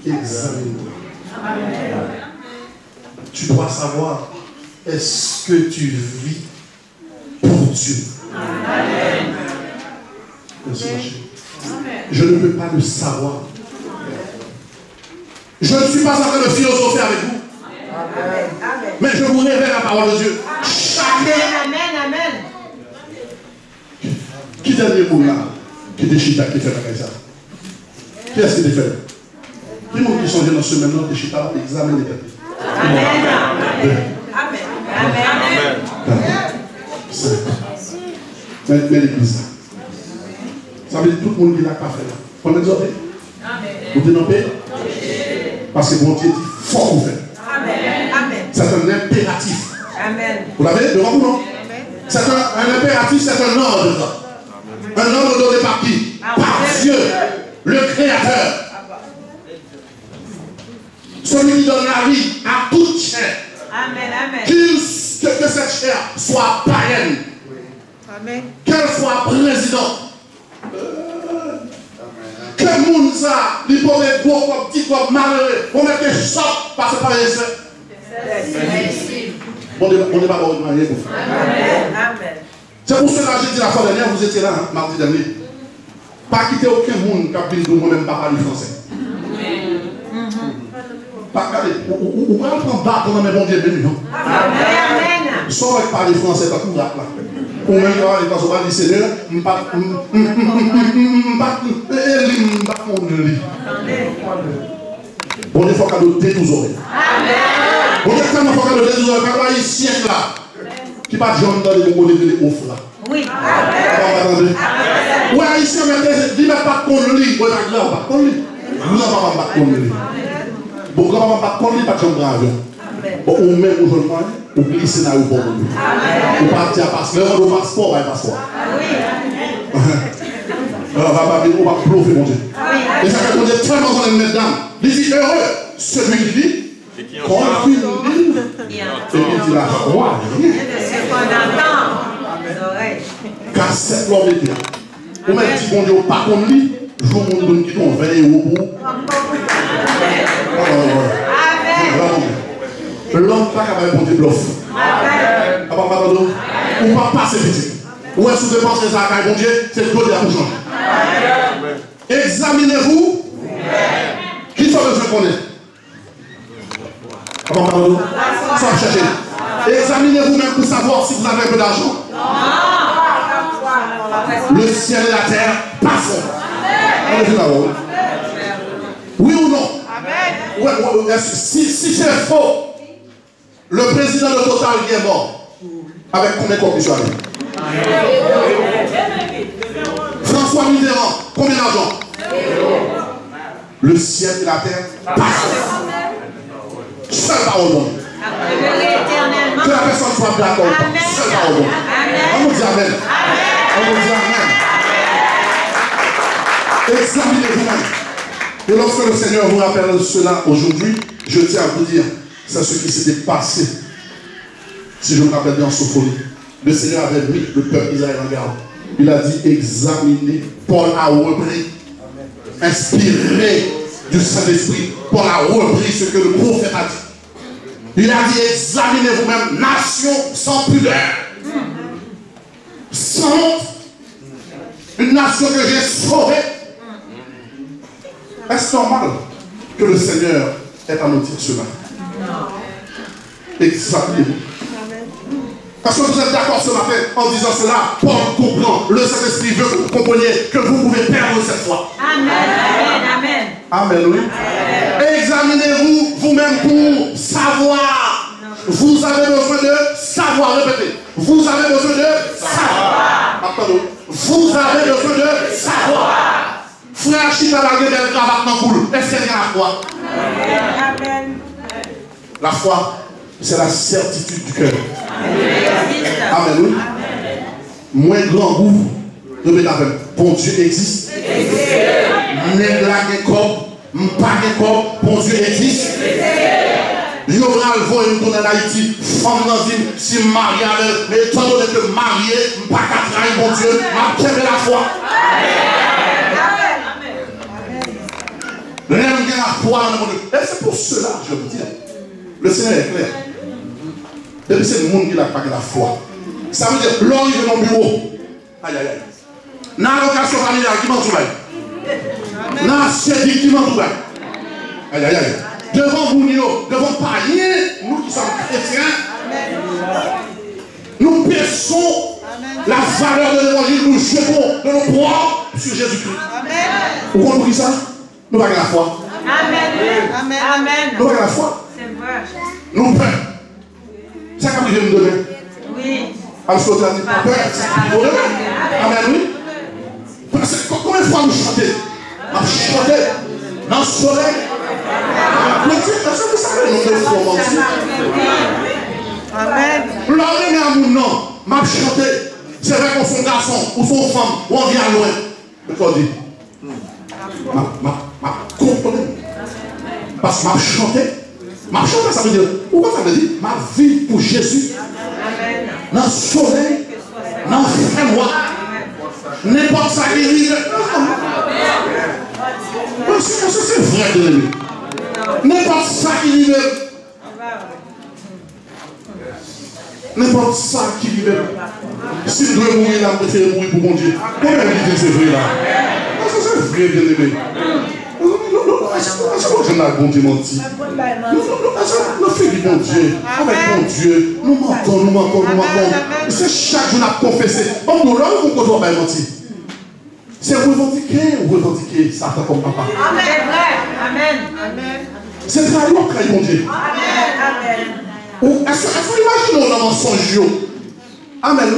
A: examine-toi. Tu dois savoir, est-ce que tu vis pour Dieu? Je ne peux pas le savoir. Je ne suis pas en train de philosopher avec vous. Mais je vous révèle la parole de Dieu. Chacun.
B: Amen.
A: Qui dernier mot là? Qui déchita qui fait la ça? Qui est-ce qui fait? Qui est-ce qui sont dans ce même nom déchita examiner les têtes? Amen. Mais l'église. Ça veut dire tout le monde qui n'a pas fait là. On est exhorté. Vous êtes en paix? Parce que mon Dieu dit, faut vous faire. C'est un impératif. Vous l'avez devant vous, non? C'est un impératif, c'est un ordre. Un ordre donné par qui? Par Dieu, le Créateur. Celui qui donne la vie à toute chair. Que cette chair soit païenne. Qu'elle soit présidente. Que le monde ça, il peut être gros comme petit comme malheureux, on met des chocs parce que pas les on n'est pas bon de marier. C'est pour cela que j'ai dit la fois dernière, vous étiez là, hein, mardi dernier. Pas quitter aucun monde qui a pris de moi-même pas parler français. Pas regarder, ou pas prendre batte dans mes bons dieux, non? Soit avec parler français, pas tout là. Ou même quand on va dire Seigneur, je ne pas bon, il faut qu'à noter tous oreilles. Bon, il faut qu'à noter tous oreilles. Quand il y a ici là, qui pas de gens dans les bons de ouf là. Oui. Oui, ici, il n'y a pas de con lit. Oui, là, on va pas de lit. Nous n'avons pas de con lit. Bon, quand on va pas de con lit, pas de chambre d'avion. Bon, ou même aujourd'hui, ou glisser dans le bon monde. Ou partir à passeport, ou passeport, à passeport. Alors, on va plouffer, mon Dieu. Et ça fait qu'on est tellement qu'on est dedans. Il dit heureux, celui qui dit, confie et qui dit la foi. Car c'est l'homme était là. Ou même si on dit pas qu'on lit, je vous montre qui t'ont 20 € pour. L'homme pas capable de monter bluff. Ou pas passer petit. Ou est-ce que vous pensez que ça a bon Dieu, c'est le Dieu pour changer. Examinez-vous. Qui sont besoin de connaître? Sans chercher. Examinez-vous même pour savoir si vous avez un peu d'argent. Le ciel et la terre passeront. Oui ou non? Si c'est faux, le président de Total est mort. Avec combien de commissions? François Mitterrand, combien d'argent? Le ciel et la terre passeront. Seule parole bonne. Que la personne soit d'accord. Seule parole bonne. On nous dit amen. On nous dit amen. Examinez-vous. Et lorsque le Seigneur vous rappelle cela aujourd'hui, je tiens à vous dire, c'est ce qui s'était passé. Si je me rappelle bien en Sophonie, le Seigneur avait mis le peuple d'Israël en garde. Il a dit examinez. Paul a repris, inspiré du Saint-Esprit. Paul a repris ce que le prophète a dit. Il a dit examinez vous-même, nation sans pudeur, sans honte, une nation que j'ai sauvée. Est-ce normal que le Seigneur ait à nous dire cela? Examinez-vous. Parce que vous êtes d'accord ce matin en disant cela, Paul comprend, le Saint-Esprit veut que vous compreniez que vous pouvez perdre cette foi.
B: Amen. Amen.
A: Amen, oui. Examinez-vous vous-même pour savoir. Vous avez besoin de savoir. Répétez. Vous avez besoin de savoir. Attendez. Vous avez besoin de savoir. Frère Chita la gueule de cravate dans le boule. Est-ce qu'il y a la foi?
B: Amen.
A: La foi, c'est la certitude du cœur. Amen, oui. Moins grand goût, répétez avec. Bon Dieu existe. N'est là qu'un corps, pas qu'un corps, bon Dieu existe. Il y aura le voie et en Haïti, femme dans une, si mariée avec, mais étant donné que marié, pas qu'à trahir bon Dieu, m'a quelle la foi. L'aime bien la foi dans mon Dieu. Et c'est pour cela, je vous dis, le Seigneur est clair. Depuis c'est le monde qui n'a pas la foi. Ça veut dire, l'homme est dans le bureau. Aïe, aïe, aïe. Dans l'allocation familiale, qui m'en trouve? Dans la série, qui m'en trouve? Aïe, aïe, aïe. Devant vous, devant parier, nous qui sommes chrétiens, nous perçons la valeur de l'évangile, nous jetons de nos poids sur Jésus-Christ. Vous comprenez ça? Nous avons la foi.
B: Amen. Amen.
A: Nous avons la foi.
B: C'est vrai.
A: Nous peur. C'est comme je me demain.
B: Oui.
A: Alors, ce que tu as dit, pas peur. Amen, oui. Combien de fois nous chantons? Nous chantons dans le soleil. Mais est-ce que vous savez le nombre de fois mentir? Amen. L'homme est à mon nom. M'a chanté. C'est vrai qu'on son garçon ou son femme ou on vient loin. Mais qu'on dit. Ma comprenez. Parce que m'a chanté. Ma chanté, ça veut dire. Pourquoi ça veut dire? Ma vie pour Jésus. Dans le soleil. Dans le frère noir. N'importe ça qui arrive. C'est vrai de l'aimer. N'importe ça qui arrive. N'importe ça qui arrive. Si je dois mourir là, je préfère mourir pour mon Dieu. Combien de dit c'est vrai là? C'est vrai de l'aimer. Est-ce que je n'ai pas bon Dieu menti? Nous faisons du bon Dieu. Avec bon Dieu. Nous mentons. C'est chaque jour nous confesser. On nous l'a ou qu'on doit pas mentir? C'est revendiquer Satan comme papa.
B: Amen. Amen.
A: C'est trahir mon Dieu.
B: Amen.
A: Est-ce que imaginez un mensonge? Amen.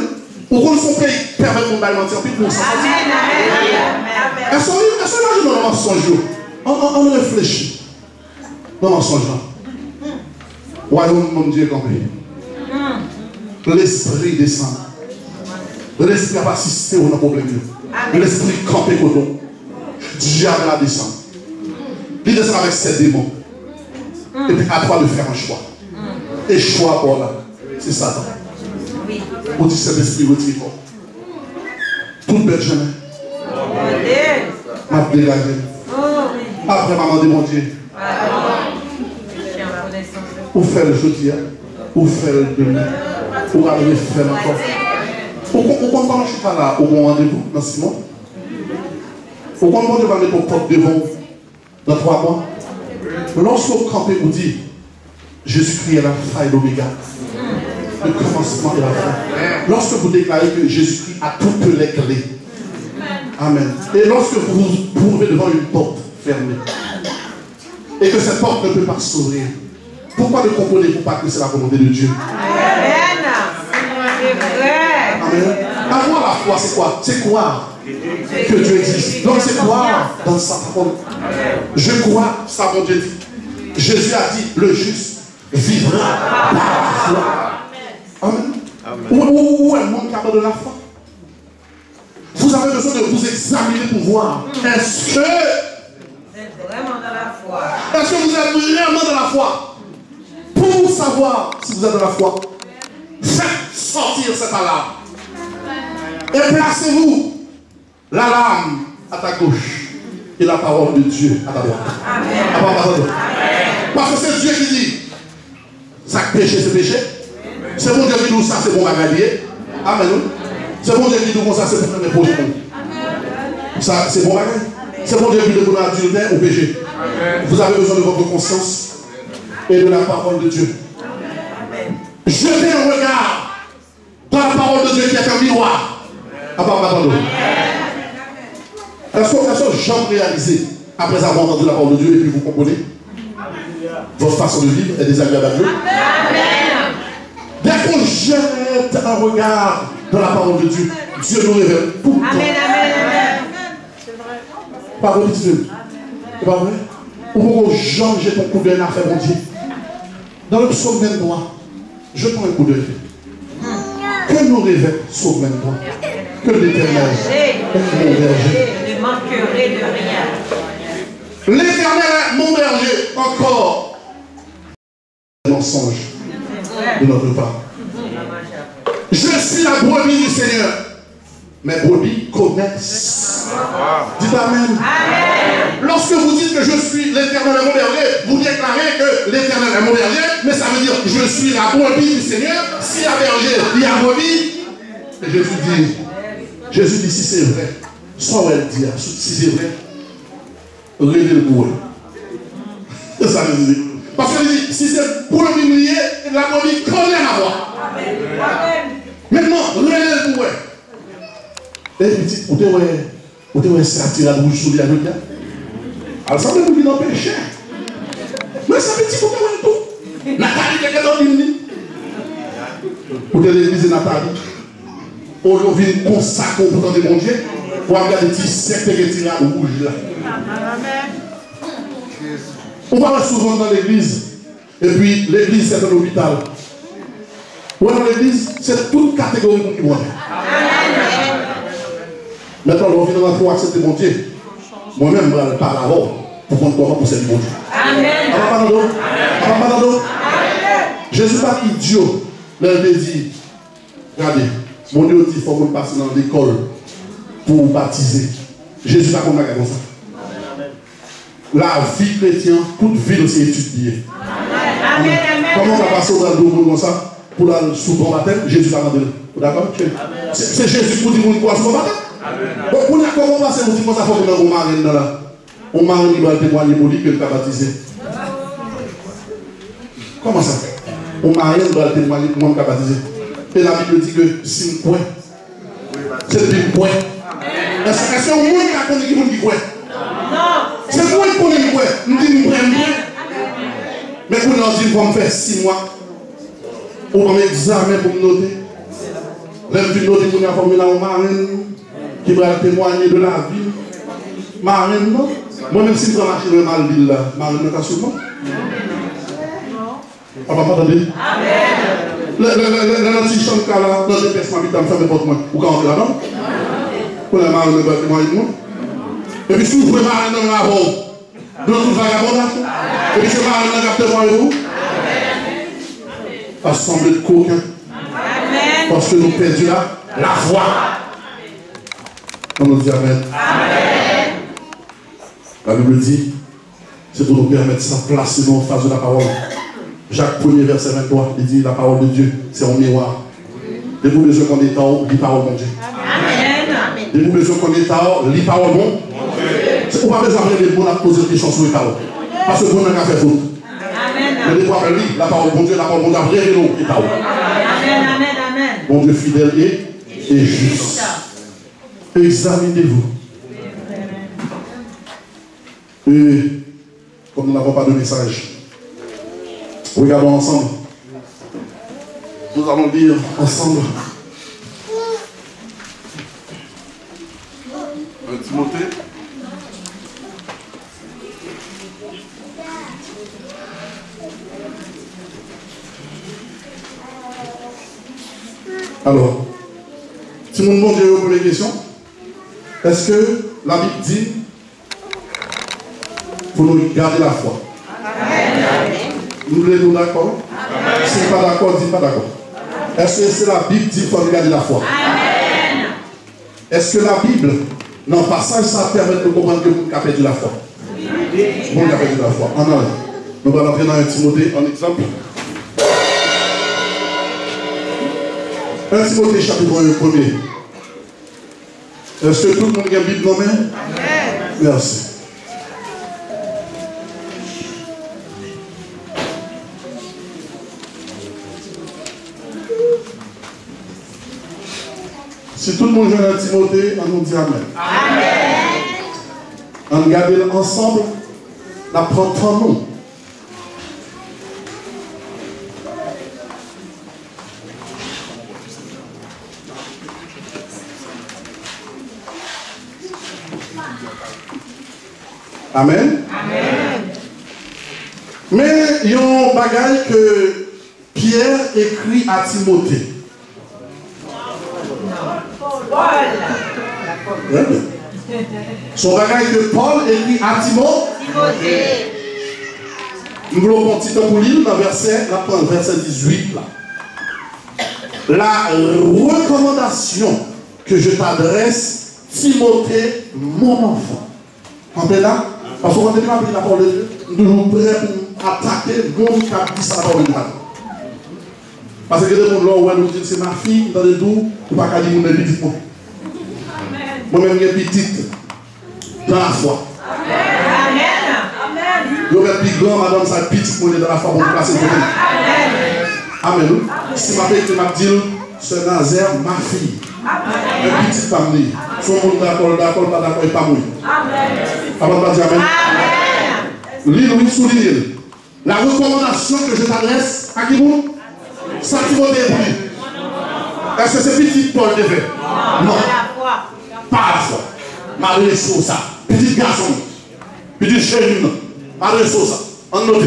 A: Ou qu'on son pays permet de mentir puis pour ça. Amen. Est-ce que imaginez un mensonge? On réfléchit. Dans mensonge. Royaume mon Dieu campé. L'esprit descend. L'esprit n'a pas assisté au problème. L'esprit campé coton. Diable la descend. Il descend avec ses démons. Et puis à toi de faire un choix. Et choix pour là. C'est Satan. On dit cet esprit retire. Toute bête jamais. M'a dégagé. Après maman de mon Dieu. Ou faire le jeudi, ou faire le demain, ou arriver à faire encore. Vous comprenez, je suis pas là au bon rendez-vous dans 6 mois. Vous comprenez, je vais mettre au porte devant dans 3 mois. Lorsque vous campez, vous dites, Jésus-Christ est la alpha et l'oméga, le commencement et la fin. Lorsque vous déclarez que Jésus-Christ a toutes les clés. Amen. Et lorsque vous vous trouvez devant une porte fermée, et que cette porte ne peut pas s'ouvrir, pourquoi ne comprenez-vous pas que c'est la volonté de Dieu?
B: Amen. C'est vrai.
A: Amen. Avoir la foi, c'est quoi? C'est croire que Dieu existe. Donc c'est croire dans sa parole. Je crois, ça mon Dieu dit. Jésus a dit, le juste vivra par la foi. Amen. Où est le monde qui a de la foi? Vous avez besoin de vous examiner pour voir. Est-ce que
B: Vous êtes vraiment dans la foi.
A: est-ce que vous êtes vraiment dans la foi? Pour savoir si vous êtes dans la foi, faites sortir cette alarme. Et placez-vous l'alarme à ta gauche et la parole de Dieu à ta droite. Amen. Parce que c'est Dieu qui dit, ça péché, c'est péché. C'est bon Dieu qui dit ça, c'est bon bagalier. Amen. C'est bon Dieu qui dit ça, c'est pour faire des projets. Ça, c'est bon bagalier. C'est bon Dieu qui dit qu'on a adultère ou péché. Vous avez besoin de votre conscience et de la parole de Dieu. Jetez un regard dans la parole de Dieu qui est un miroir. Est-ce que j'aime réaliser après avoir entendu la parole de Dieu et puis vous comprenez? Votre façon de vivre est désagréable à Dieu. Dès qu'on jette un regard dans la parole de Dieu, Dieu nous révèle tout le temps.
B: Amen.
A: Pas vrai, Dieu. C'est pas vrai? Ou pourquoi Jean jette ton coup d'œil à faire mon Dieu? Dans le psaume 23, jetons un coup d'œil. Que nous révèle psaume 23? Que l'Éternel est mon berger.
B: Je ne manquerai de rien.
A: L'Éternel est mon berger. Encore un mensonge de notre part. Je suis la brebis du Seigneur. Mes brebis connaissent. Dites Amen. Lorsque vous dites que je suis l'Éternel est mon berger, vous déclarez que l'Éternel est mon berger, mais ça veut dire que je suis la brebis du Seigneur. Si la berger, il y a brebis. Et Jésus dit, si c'est vrai, soit elle dit, si c'est vrai, relevez le bourreau. C'est ça que je dis. Parce qu'il dit, si c'est pour le milieu, la brebis connaît la voix. Maintenant, relevez le bourreau. Et il dit, vous devez sortir la bouche sous les amis. Alors ça veut dire qu'il n'en péché. Mais ça veut dire que vous devez tout. Nathalie, quelqu'un d'autre dit. Vous devez l'église Nathalie. On vient consacrer au temps de mon Dieu. Pour regarder des petits sectes qui tirent rouge là. On va souvent dans l'église. Et puis l'église c'est un hôpital. Ou dans l'église, c'est toute catégorie qui monte. Maintenant, on vient dans la foi accepter mon Dieu. Moi-même, je parle avant pour prendre comment pour servir mon Dieu. Amen. Jésus n'est pas idiot. Là, il dit, regardez, mon Dieu dit qu'il faut qu'on passe dans l'école pour baptiser. Jésus n'est pas comme ça. La vie chrétienne, toute vie aussi étudiée.
B: Amen.
A: Comment on va passer dans le monde comme ça pour la sous bon baptême? Jésus va demander. D'accord? C'est Jésus pour dire qu'on croit sous bon baptême? Donc, comment on va passer, vous dites, ça faut que on marine là. On marine, il va témoigner pour lui que le a baptisé. Comment ça? On marine, il va témoigner pour moi que baptisé. Et la Bible dit que si on point, c'est le point. Est-ce que moi qui connais qui vous dit quoi? Non. C'est moi qui connais quoi? Nous disons point. Mais pour nous dire qu'on fait 6 mois, on va m'examiner pour me noter. Même si nous noter pour nous former là, on marine. Qui va témoigner de la vie. Marine, non? Moi-même, si je prends la machine de Malville, là, Marine n'est pas sur moi. On va m'entendre? Amen. Le petit champ là, dans le personnes qui me fait n'importe quoi. Ou quand on est là-dedans? Pour la Marine ne va témoigner de moi. Et puis, si vous pouvez Marine dans la voie, dans tout vagabondage. Et puis, c'est Marine qui va témoigner de vous. Assemblée de coquins. Parce que nous perdons la foi. On nous dit Amen. La Bible dit, c'est pour nous permettre de s'en placer en face de la parole. Jacques 1er, verset 23, il dit la parole de Dieu, c'est un miroir. De vous besoin qu'on est en lit parole de Dieu.
B: Amen.
A: De vous besoin qu'on est en lit parole bon. C'est pour pas besoin de les bons à poser des questions sur les paroles. Parce que vous n'avez pas fait faute. Mais de pouvoir lire la parole de Dieu, la parole de Dieu a révélé les paroles.
B: Amen.
A: Mon Dieu fidèle et juste. Examinez-vous. Et comme nous n'avons pas de message, regardons ensemble. Nous allons lire ensemble. 1 Timothée. Alors, si nous demandons Dieu pour les questions, est-ce que la Bible dit pour nous garder la foi? Nous sommes d'accord? Si vous n'êtes pas d'accord, dites pas d'accord. Est-ce que c'est la Bible qui dit qu'il faut nous garder la foi? Est-ce que la Bible, dans le passage, ça permet de comprendre que vous avez perdu la foi? Vous avez perdu la foi. En allant. Nous allons entrer dans 1 Timothée en exemple. 1 Timothée chapitre 1 premier. Est-ce que tout le monde a une Bible nommée? Merci. Si tout le monde joue à Timothée, on nous dit Amen. On regarde ensemble, la prend nous. Amen. Mais il y a un bagage que Pierre écrit à Timothée. Son bagage que Paul écrit à Timothée. Nous voulons continuer pour lire dans verset 18 là. La recommandation que je t'adresse, Timothée, mon enfant. Entendez là? Parce qu'on est là, la parole de Dieu, nous sommes prêts pour attaquer le monde qui a dit ça la parole de Dieu. Parce que les gens là, nous disent c'est ma fille, dans le dos, ou pas qu'à dire mon petit. Moi-même, j'ai petite dans la foi. Je vais être plus grand, madame, ça petite dans la foi pour me placer. Amen. Si ma fille m'a dit, c'est Nazaire, ma fille. Un petit famille. Son monde d'accord, pas d'accord, et pas moi. Amen. Amen. Lis-nous, souligne. La recommandation que je t'adresse à qui vous? Ça qui va débrouiller. Est-ce que c'est petit Paul de fait? Non. Pas la foi. Malgré ça. Petit garçon. Petit chéri. Malgré ça. On note.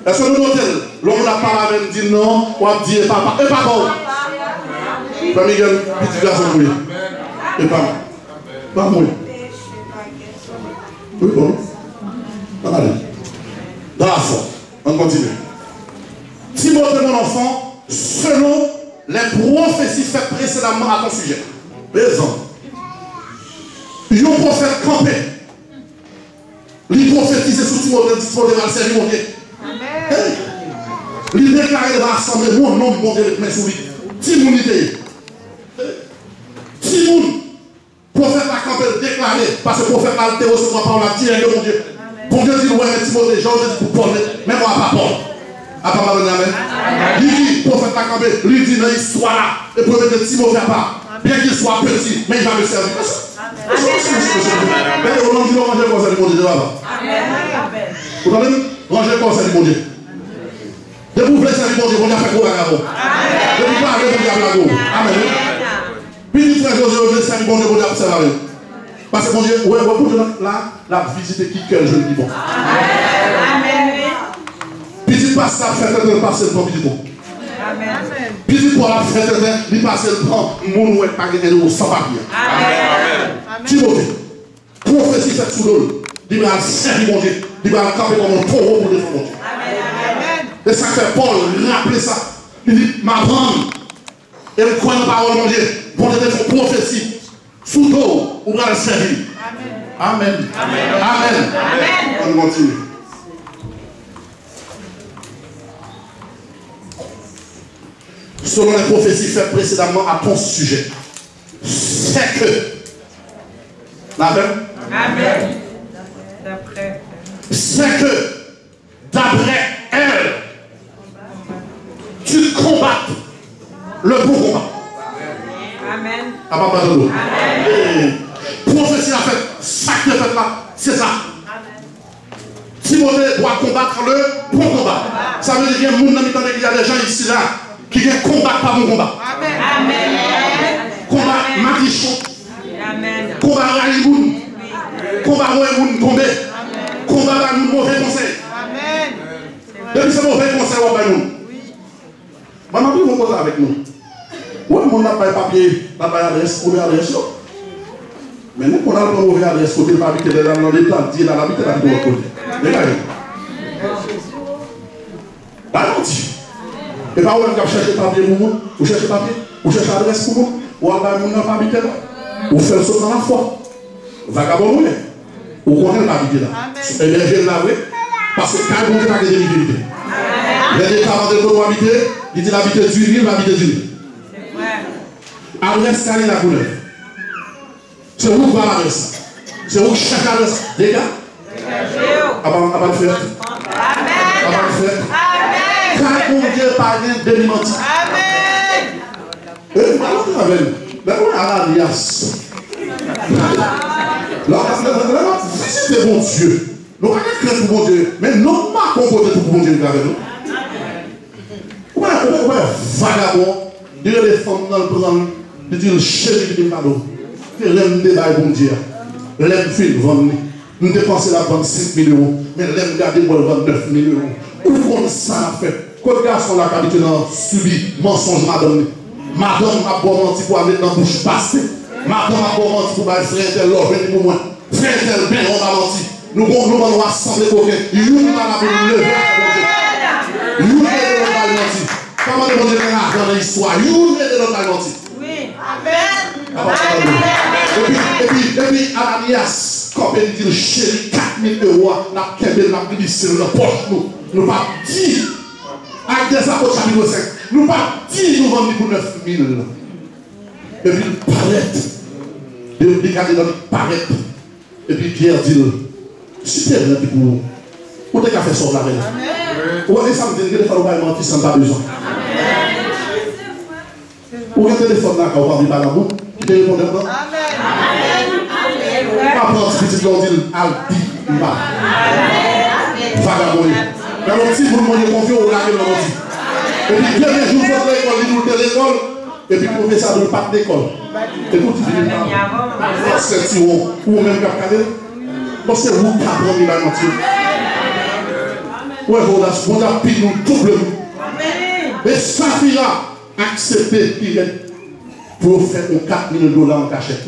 A: Est-ce que nous notons? L'homme n'a pas la même dit non, ou a dit papa. Et papa. Pas Miguel, petit garçon, oui. Et pas moi. Pas moi. Oui, bon. On allait. Dans la foi. On continue. Timothée, mon enfant, selon les prophéties faites précédemment à ton sujet. Présent. Il y a un prophète campé. Il prophétise sur Timothée, Timothée va le servir, mon Dieu. Il déclare dans l'assemblée, mon nom, mon Dieu, mais sur lui. Timothée. Timoun, prophète a campé déclaré, parce que le prophète a été recevoir par la directe de mon Dieu. Bon Dieu dit, ouais, Timothée, Jean dit pour Paul, mais moi pas Paul. À part mal, amen. Il dit, prophète a campé, lui dit dans l'histoire là, le prophète de Timothée à part, bien qu'il soit petit, mais il va me servir. Mais on dit, ranger le conseil du bon Dieu là-bas. Vous entendez? Ranger le conseil du bon Dieu. De vous voulez servir bon Dieu, bon Dieu a fait gros bagarre. De vous parler, bon Dieu a fait gros. Amen. Puis il frère José, je sais bon Dieu, bon Dieu observer. Parce que bon Dieu, ouais, pour là, la visite qui cœur, je le dis bon. Amen. Puis il passe ça, fait un passer le temps, puis bon. Amen. Puis il pour la fête, il passe le temps, mon ouais, pas gagner de sans papier. Amen. Timothée, prophétie faite sous l'eau, il va servir mon Dieu, il va camper comme un taureau pour défendre mon Dieu. Amen. Et ça fait Paul rappeler ça. Il dit, ma grande, et le croit en parole, mon Dieu. Pour les prophéties, sous l'eau, on va le servir. Amen. Amen. Amen. On continue. selon les prophéties faites précédemment à ton sujet, c'est que. Amen.
B: Amen.
A: C'est que, d'après elle, tu combattes le bon combat.
B: Amen.
A: Amen. Prophétie a fait, ça que fait là, c'est ça. Timothée doit combattre le bon combat. Ça veut dire qu'il y a des gens ici là qui combattent pas mon combat.
B: Amen.
A: Combat Matichon.
B: Amen.
A: Combat Ralimoun. Combat Moïmoun tombé. Combat mauvais conseil.
B: Amen.
A: Depuis ce mauvais conseil, on va nous. Maman, vous vous posez avec nous. Oui, on n'a pas de papier, on n'a pas d'adresse, on a l'adresse. Mais nous, on a le mauvais adresse, côté le papier, dans l'état, dit dans la vie, on a le bon côté. Regardez. Pas menti. Et pas où on va chercher papier pour vous, vous cherchez papier, vous cherchez adresse pour vous, ou on va nous habiter là. Vous faites ça dans la foi. Vagabond, vous connaissez l'habiter là. Et les jeunes là, oui. Parce que quand vous avez des vérités. Les parents de l'autre habiter, il dit l'habiter du Nil, l'habiter du Nil. Adresse carré la couleur. C'est où va l'adresse. C'est où chaque adresse. Les gars. Avant de faire. Avant de faire. Quand mon Dieu parle de l'immense.
B: Amen.
A: Et maintenant, avec nous. Mais on a Ananias. Là, c'est bon Dieu. Nous avons crainte pour bon Dieu. Mais non pas comporter pour bon Dieu avec nous. Ouais, vagabond. Il y a des femmes dans le présent. Il dit le chéri de Mado. Il l'aime débat bon Dieu. L'aime film vendre. Nous dépensons la vente 5 000 €. Mais l'aime garder pour le vendre 9 000 €. Où qu'on ça a fait? Quand garçon la qualité n'a subi mensonge madame. Madame a beau menti pour aller dans la bouche passée. Madame a beau menti pour aller frère tel l'or venir pour moi. Frère tel bien on a menti. Nous allons rassembler pour que nous allons lever à Dieu. Nous allons menti. Comment de Dieu dans l'histoire? Nous allons menti. Oui. Amen. Et puis Ananias, quand il dit chéri 4 000 €, n'a pas glissé dans la poche. Nous pas dit. Avec des apôtres chapitre 5, nous pas dit nous vendons pour 9 000. Et puis il paraît. Il regarde dans le paraît. Et puis Pierre dit, si tu es là pour te faire ça avec nous. Ou est-ce que ça me dit que les femmes vont mentir sans pas besoin. Ou un téléphone là quand on va venir par la route, qui te répond dedans. Pas prendre ce petit blond dit, Aldi, vagabond. Mais si vous demandez confiance, vous l'avez dit. Et puis, dernier jour, vous faites l'école, vous faites l'école, et puis, vous faites ça dans le parc d'école. Et vous dites, c'est ou même Capcadé. Donc, c'est vous qui apprenez la mentir. Ouais, vous avez pris nous doublement. Et Safira accepté qu'il est pour faire 4 000 $ en cachette.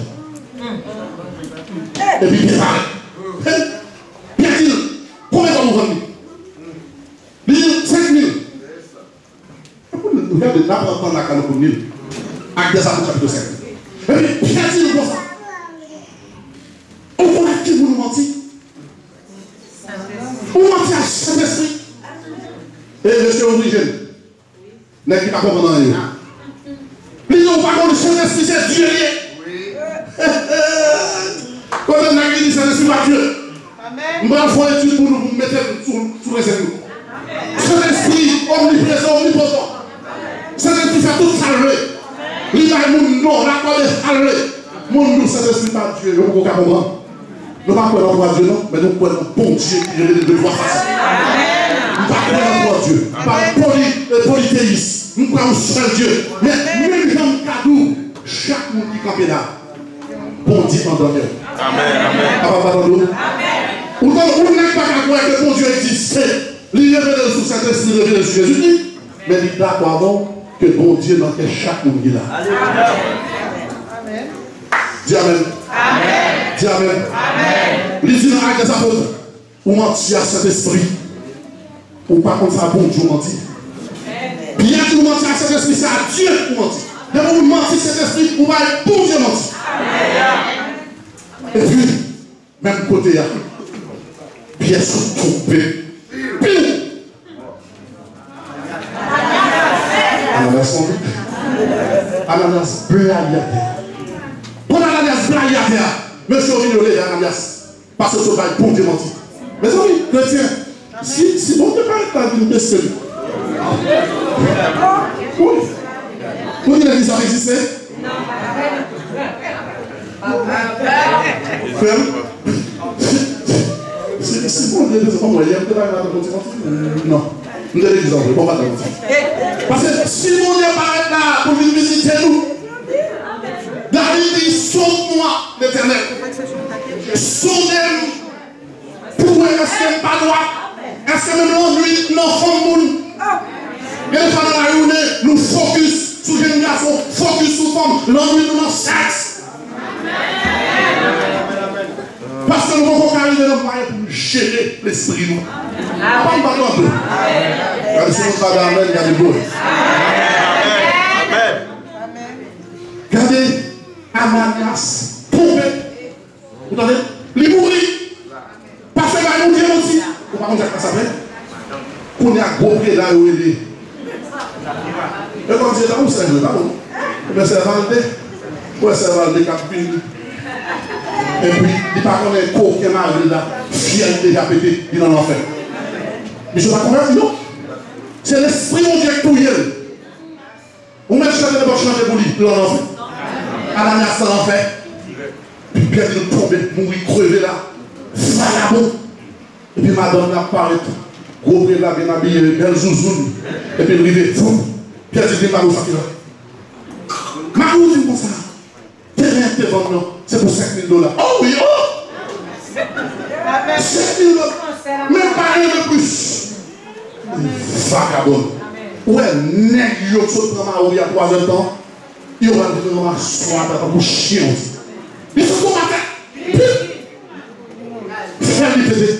A: Et puis, il paraît. Bien dit, combien de vous vendez? 5 000. Regardez, là, on prend la canne pour 1000. Avec des apôtres chapitre 5. Et puis, bien dit, comme ça. On voit qui vous nous mentit. On mentit à Saint-Esprit. Et monsieur Origène, n'est-ce pas comprendre rien? Les gens pas contre le Saint-Esprit, c'est Dieu. Quand on a dit Saint-Esprit, c'est Dieu. Nous allons faire une étude pour nous mettre sous les ennemis. Saint-Esprit omniprésent, omnipotent. Saint-Esprit fait tout salver. Il a mon nom, la parole est salvée. Mon nom, Saint-Esprit pas Dieu. Nous ne pouvons pas comprendre. Nous ne pouvons pas Dieu, non, mais nous pouvons bon Dieu qui est de voir face. Nous ne pouvons pas Dieu. Pas polythéiste. Nous pouvons seul Dieu. Mais même Jean Cadou, chaque monde qui campe là, bon Dieu en donne. Amen. Ou n'est pas qu'à croire que bon Dieu existe. Il révèle sous cet esprit, il révèle sur Jésus, mais il d'accord que bon Dieu dans chaque monde qui est là. Dis Amen. Dis Amen. Il dit dans l'acte des apôtres, ou mentir à cet esprit, ou pas contre ça, bon Dieu mentir. Bien que vous mentiez à cet esprit, c'est à Dieu que vous mentez. Dès que vous mentez à cet esprit, vous allez bon Dieu mentir. Et puis, même côté, Pierre se trompé. Pire. Ananias blague. Pour Ananias blague, monsieur Vignolé, Ananias, parce que ce n'est pas bon Dieu menti. Mais oui, chrétien, si bon Dieu pas être une question. Oui. Vous dites que ça existe? Frère, si bon Dieu ne sait pas moi, il y a peut-être un bon Dieu menti. Non. Nous devons dire, on va pas parce que si mon Dieu paraît là pour venir visiter nous, David dit, sauve-moi, l'Éternel. Sauve-moi. Pour est-ce que pas droit? Est-ce que même l'ennui, l'enfant monde? Et les femmes dans la journée, nous focus sur les garçons, focus sur les femmes, l'ennui nous dans le sexe. Parce que nous avons arrivé dans le moyen pour gérer l'esprit. Nous. Pas un bâton un peu. Quand si nous travaillons avec, il y a des beaux. Regardez, Ananias, tombé. Vous entendez? Il mourit. Parce que il mourit aussi. Vous ne pouvez pas ça s'appelle. Qu'on est à gros près là où il est. Et comme c'est là où c'est, mais c'est Valdé. Ouais, c'est Valdé qui a pris. Et puis, il parle comme un corps qui est mal là, fier déjà pété, il en a fait. Mais je ne sais pas comment non. C'est l'esprit mon Dieu qui touille. Ou même si je ne pas changer pour lui, il en a fait. Ananias en a fait. Puis Pierre il tombe, mourir, crever là. Vagabond. Et puis madame n'a parlé. Gros près là, bien habillé, belle zouzoune. Et puis il arrive, Pierre dit, Marou, ça qui là. Marou dit comme ça. Terrain te vend, c'est pour 5 000 $. Oh oui, oh! 5 000 $. Même pas rien de plus. Vagabond. Ouais, nègre, yo, saute dans ma il y a 3 heures de temps. Il va venir m'asseoir pour chien aussi. Il faut qu'on m'attende. Faire du pété.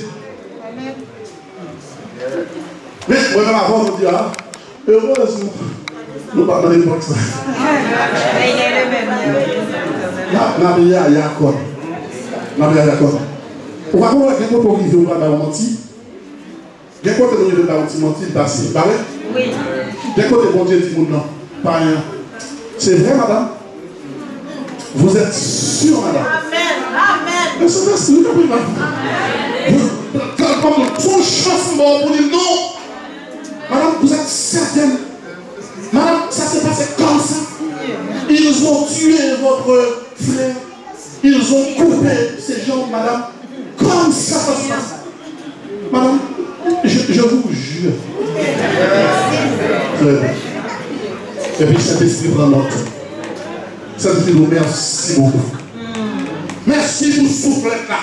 A: Mais, moi-même avant, je me dis, ah, heureusement, nous pas dans l'époque ça. Il y a Yacob. On va voir quelqu'un pour qui veut pas mentir. Quelqu'un qui veut pas mentir, passer. Bah oui. Quelqu'un qui bon Dieu dit non, pas rien. C'est vrai, madame. Vous êtes sûre, madame. Amen. Mais c'est merci, vous comprenez, madame. Quand ton chance pour dire non. Madame, vous êtes certaine. Madame, ça s'est passé comme ça. Ils ont tué votre frère. Ils ont coupé ces gens, madame. Comme ça, ça se passe. Madame, je vous jure. Et puis cet esprit prend note. Cet esprit nous merci beaucoup. Merci pour le souffle là.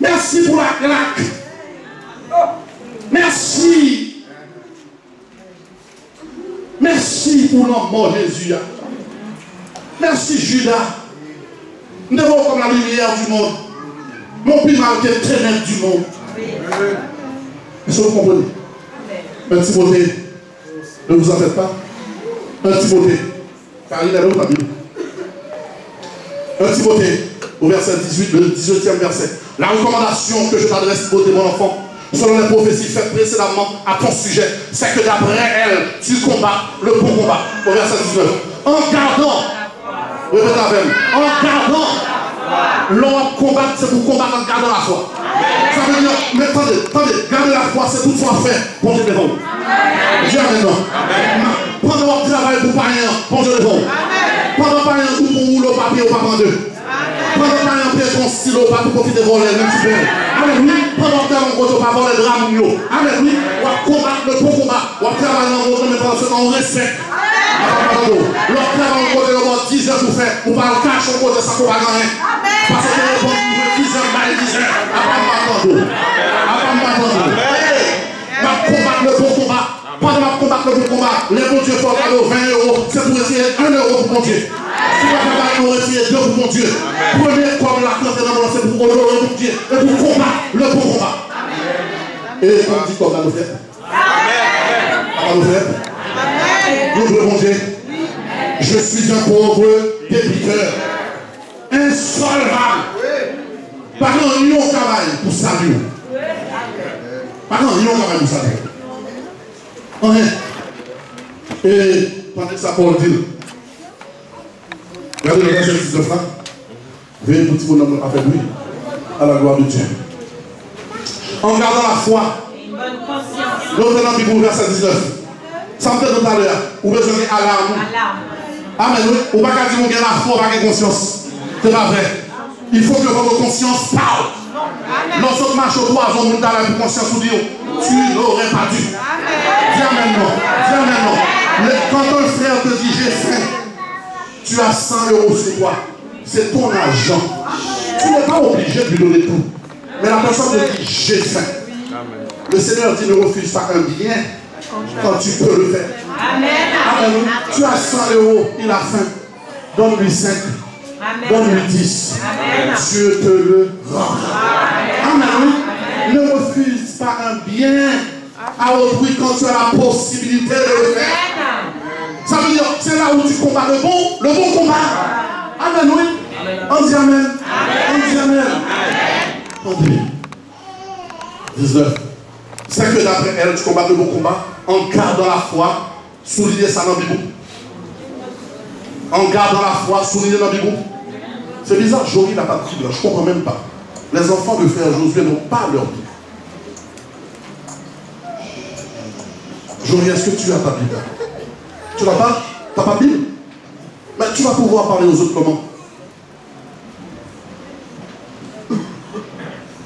A: Merci pour la claque. Merci. Merci pour notre mort Jésus. Merci Judas. Nous devons comme la lumière du monde. Mon plus marqué ténèbres du monde. Est-ce que vous comprenez? Un petit beauté. Ne vous en faites pas. Un petit beauté. Car il est là où la Bible. Un petit beauté. Au verset 18, le 18e verset. La recommandation que je t'adresse, beauté, mon enfant, selon les prophéties faites précédemment à ton sujet, c'est que d'après elle, tu combats le bon combat. Au verset 19. En gardant, répétez avec moi, en gardant, l'homme combat, c'est pour combattre en gardant la foi. Ça veut dire, mais attendez, garder la foi, c'est tout soit fait pour Dieu devant. Dis amen, non. Pendant votre travail pour pas rien, pour Dieu devant. Pendant pas rien, pour rouler au papier, au pas deux. Pendant pas rien, piège ton stylo, pas pour profiter de voler, même si bien. Amen, oui. Pendant que on ne pas voler le drame, amen, oui. On va combattre le bon combat. On va travailler dans votre, mais pendant ce temps, on respecte. L'autre travail, on va avoir 10 heures pour faire. On va le cacher, on va ça pour pas gagner. Parce que on va 10 heures, 10 heures. Après, on va attendre. On va combattre le bon combat. Pendant qu'on combattre le bon combat, les bons dieux font 20 €, c'est pour retirer 1 € pour mon Dieu. Si on va pas retirer 2 pour mon Dieu. Premier comme la classe de la mort, c'est pour honorer mon Dieu et pour combattre le bon combat. Et on dit comme ça nous fait. Amen. Nous fait. Nous mon Dieu. Je suis un pauvre débiteur. Insolvable. Par contre, il y a un travail pour saluer. Par contre, il y a un travail pour saluer. Et pendant que ça Paul dit, Regardez le verset 19 là. Veuillez tout petit bonhomme avec lui. À la gloire de Dieu. En gardant la foi.
B: Une bonne conscience.
A: L'autre dans le verset 19. Ça me fait tout à l'heure. Ou besoin d'alarme. Amen. Ou pas qu'à dire qu'on a la foi, pas qu'à conscience. C'est pas vrai. Il faut que votre conscience parle. Lorsque marche au droit, on monte à la conscience ou dire tu n'aurais pas dû. Dis amen non. Dis amen non. Quand un frère te dit j'ai faim, tu as 100 € sur toi. C'est ton argent. Tu n'es pas obligé de lui donner tout. Mais la personne te dit j'ai faim. Le Seigneur dit ne refuse pas un bien quand tu peux le faire. Amen. Tu as 100 €, il a faim. Donne-lui 5. Donne-lui 10. Dieu te le rend. Amen. Ne refuse pas un bien à autrui quand tu as la possibilité de le faire. Ça veut dire, c'est là où tu combats le bon combat. Amen, oui. On dit amen. On dit amen. On dit 19. C'est que d'après elle, tu combats le bon combat en gardant la foi. Souligner ça dans le Bible. En gardant la foi, souligner dans le Bible. C'est bizarre, Jory n'a pas de Bible, je ne comprends même pas. Les enfants de frère Josué n'ont pas leur Bible. Jory, est-ce que tu as ta Bible? Tu n'as pas? Tu n'as pas de Bible? Mais tu vas pouvoir parler aux autres comment?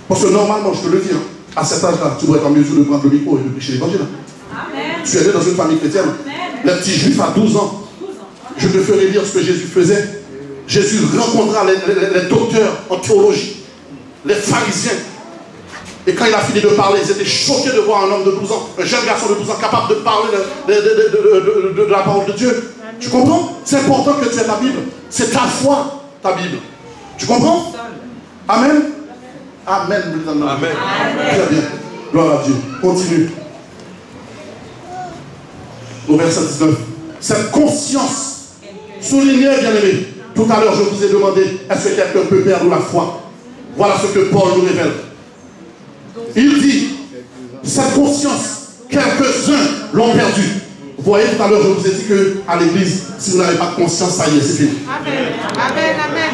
A: Parce que normalement, je te le dis, hein, à cet âge-là, tu dois être en mesure de prendre le micro et de prêcher l'évangile. Tu es né dans une famille chrétienne. Les petits juifs à 12 ans. Je te ferai lire ce que Jésus faisait. Jésus rencontra les docteurs en théologie, les pharisiens. Et quand il a fini de parler, ils étaient choqués de voir un homme de 12 ans, un jeune garçon de 12 ans capable de parler de la parole de Dieu. Tu comprends? C'est important que tu aies ta Bible. C'est ta foi, ta Bible. Tu comprends? Amen. Amen. Amen. Très bien. Gloire à Dieu. Continue. Au verset 19. Cette conscience, soulignez, bien-aimés. Tout à l'heure, je vous ai demandé, est-ce que quelqu'un peut perdre la foi? Voilà ce que Paul nous révèle. Il dit, cette conscience, quelques-uns l'ont perdue. Vous voyez, tout à l'heure, je vous ai dit qu'à l'église, si vous n'avez pas de conscience, ça y est, c'est fini.
B: Amen. Amen. Amen.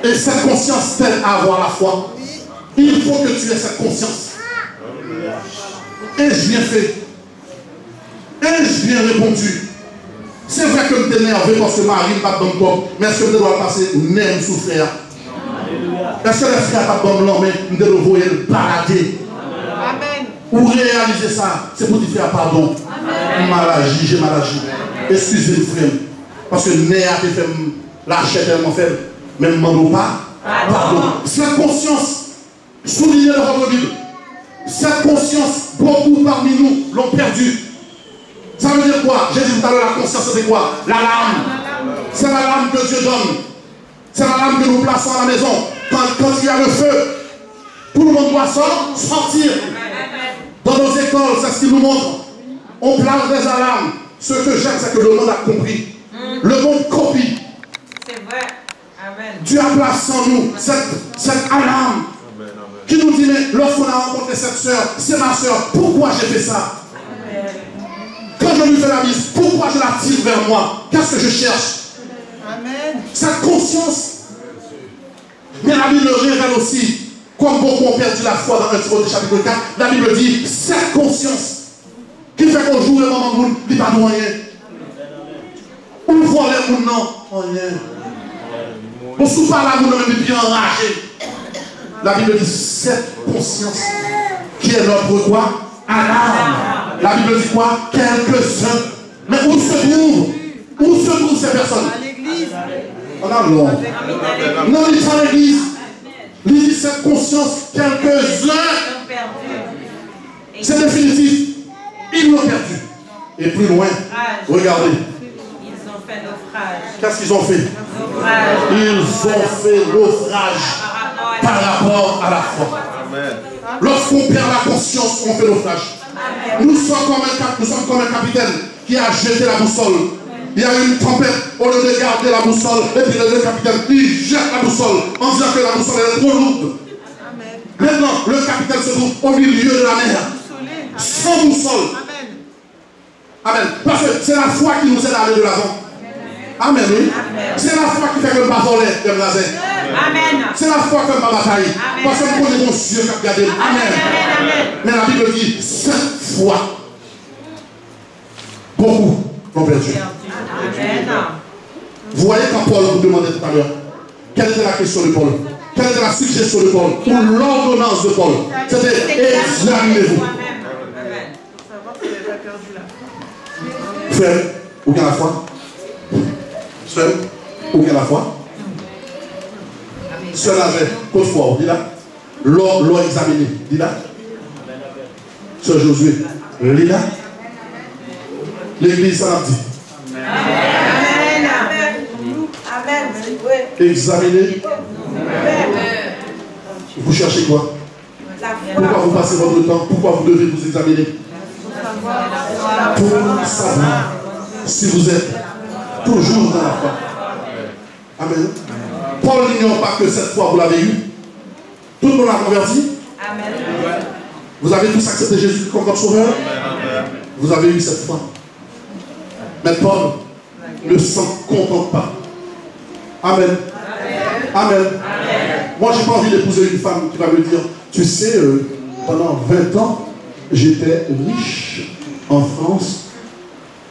A: Et cette conscience t'aide à avoir la foi. Il faut que tu aies cette conscience. Ai-je bien fait? Ai-je bien répondu? C'est vrai que je suis énervé parce que Marie n'est pas dans le corps, mais est-ce que je dois passer même sous frère? Est-ce que les frères pas dans l'homme, nous devons voyer le balader?
B: Amen.
A: Pour réaliser ça, c'est pour te faire pardon. Mal agi, j'ai mal agi. Excusez-moi, frère. Parce que Néa te fait lâcher tellement faible. Mais ne demandons pas pardon. Cette conscience, soulignez dans votre Bible. Cette conscience, beaucoup parmi nous l'ont perdue. Ça veut dire quoi? J'ai dit tout à l'heure, la conscience, c'est quoi? La larme. C'est la larme que Dieu donne. C'est la larme que nous plaçons à la maison. Quand il y a le feu, tout le monde doit sortir. Dans nos écoles, c'est ce qu'ils nous montrent. On place des alarmes. Ce que j'aime, c'est que le monde a compris. Le monde copie.
B: C'est vrai. Amen.
A: Dieu a placé en nous cette alarme qui nous dit, mais lorsqu'on a rencontré cette soeur, c'est ma soeur, pourquoi j'ai fait ça? Quand je lui fais la bise, pourquoi je la tire vers moi? Qu'est-ce que je cherche?
B: Amen.
A: Cette conscience. Mais la Bible révèle aussi, comme beaucoup ont perdu la foi dans 1 Timothée chapitre 4, la Bible dit, cette conscience qui fait qu'au jour le moment où il n'y a pas de moyen. Où voit les gens, non? Rien. On ne sous pas la moune, mais bien enragé. La Bible dit, cette conscience qui est notre quoi? Alarme. La Bible dit quoi? Quelques-uns. Mais où se trouvent ces personnes?
B: À l'église.
A: On a l'ordre. Non, il est à l'église. Il dit cette conscience, quelques-uns. C'est définitif. Ils l'ont perdu. Et plus loin, regardez.
B: Ils ont fait naufrage.
A: Qu'est-ce qu'ils ont fait?
B: Naufrage.
A: Ils ont fait naufrage par rapport à la foi. Lorsqu'on perd la conscience, on fait naufrage. Nous sommes comme un capitaine qui a jeté la boussole. Il y a une tempête, au lieu de garder la boussole, et puis le capitaine, il jette la boussole en disant que la boussole est trop lourde. Maintenant, le capitaine se trouve au milieu de la mer, sans boussole. Amen. Parce que c'est la foi qui nous aide à aller de l'avant. Amen, oui. C'est la foi qui fait que je ne pas voler,
B: Amen.
A: C'est la foi que je ne pas batailler. Parce que je connais mon Dieu qui a regardé. Amen. Mais la Bible dit 5 fois. Beaucoup l'ont perdu.
B: Amen.
A: Vous voyez quand Paul vous demandait tout à l'heure, quelle était la question de Paul? Quelle était la suggestion de Paul? Ou l'ordonnance de Paul? C'était examinez-vous. Frère, où est la foi? Seul, où est la foi? Seul avait, côte foi, dis là. L'or examiné, dis là. Sœur Josué, dis là. L'église, ça l'a dit.
B: Amen. Amen.
A: Examinez. Vous cherchez quoi? Pourquoi vous passez votre temps? Pourquoi vous devez vous examiner? Pour savoir si vous êtes toujours dans la foi. Amen. Paul n'ignore pas que cette foi vous l'avez eue. Tout le monde l'a converti.
B: Amen.
A: Vous avez tous accepté Jésus comme votre sauveur. Vous avez eu cette foi. Mais Paul ne s'en contente pas. Amen. Amen. Moi, je n'ai pas envie d'épouser une femme qui va me dire, tu sais, pendant 20 ans, j'étais riche en France.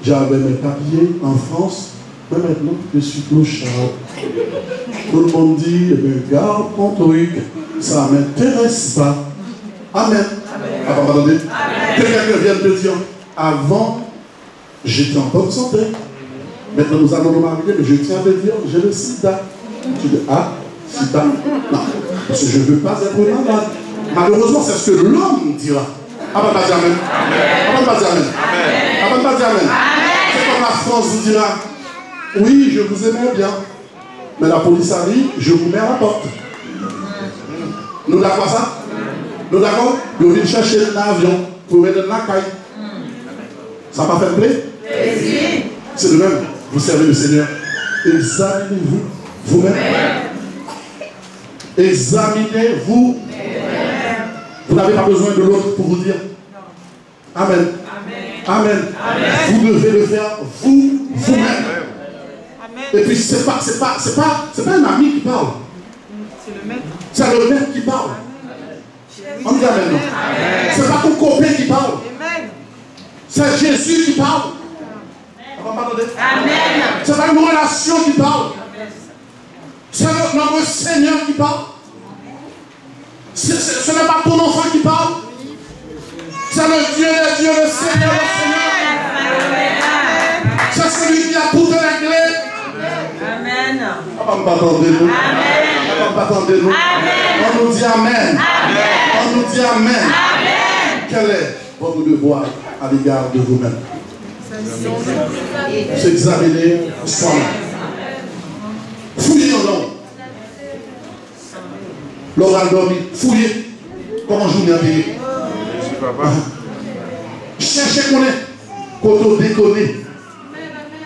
A: J'avais mes papiers en France. Mais maintenant, je suis clochard. Tout le monde dit, garde ton truc. Ça ne m'intéresse pas. Amen. Attendez. Quelqu'un vient de te dire, avant, j'étais en bonne santé. Maintenant, nous allons nous marier, mais je tiens à te dire, j'ai le sida. Tu dis, ah, sida? Non, parce que je ne veux pas être malade. Malheureusement, c'est ce que l'homme dira. Amen, pas dire amen. Amen, pas dire amen. Amen, pas dire amen. C'est comme la France vous dira, oui, je vous aimais bien, mais la police arrive, je vous mets à la porte. Nous d'accord ça? Nous d'accord? Nous venons chercher l'avion pour mettre dans la caille. Ça n'a pas fait plaisir? C'est de même, vous servez le Seigneur. Examinez-vous vous-même. Examinez-vous. Vous n'avez pas besoin de l'autre pour vous dire. Amen. Amen. Vous devez le faire vous-même. Et puis c'est pas un ami qui parle. C'est le maître qui parle. On dit amen. Non. C'est pas ton copain qui parle. C'est Jésus qui parle. C'est pas une relation qui parle. C'est notre Seigneur qui parle. Ce n'est pas ton enfant qui parle. C'est le Dieu des dieux, le Seigneur des seigneurs. C'est celui qui a poussé la clé.
B: Amen.
A: On nous dit amen. On nous dit amen. Quel est votre devoir à l'égard de vous-même? S'examiner soi-même. Fouillez en l'homme. L'oral dormi, fouillez. Comment je vous ai payé? Cherchez qu'on est. Quand on déconne.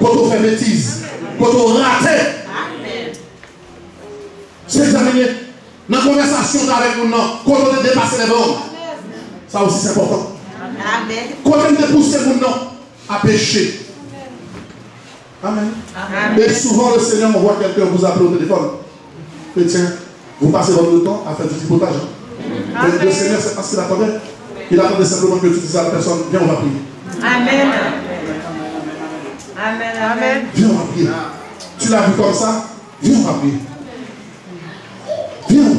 A: Quand on fait bêtise. Quand on rate. S'examiner. Dans la conversation avec nous, quand on dépasse les bornes. Ça aussi c'est important. Quand on dépousse les bornes à pécher. Amen. Et souvent le Seigneur envoie quelqu'un vous appeler au téléphone. Chrétien, vous passez votre temps à faire du tripotage. Mais le Seigneur, c'est parce qu'il attendait. Il attendait simplement que tu dises à la personne, viens, on va prier.
B: Amen. Amen. Amen.
A: Viens, on va prier. Tu l'as vu comme ça? Viens, on va prier. Viens.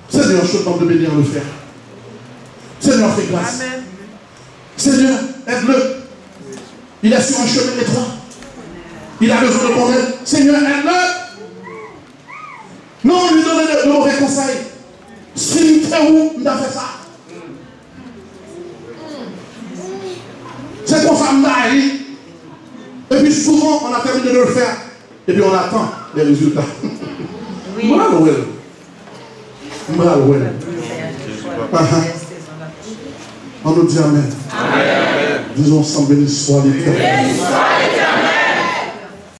A: Seigneur, je te demande de bénir le frère. Seigneur, fais grâce. Amen. Seigneur, aide-le. Il est sur un chemin étroit. Il a besoin de ton aide. Seigneur, aide-le. Non, lui donner de mauvais conseils. S'il fait où, il a fait ça. C'est comme ça, et puis souvent, on a terminé de le faire. Et puis on attend les résultats. Oui. On nous dit amen. Disons ensemble, béni soit l'Éternel.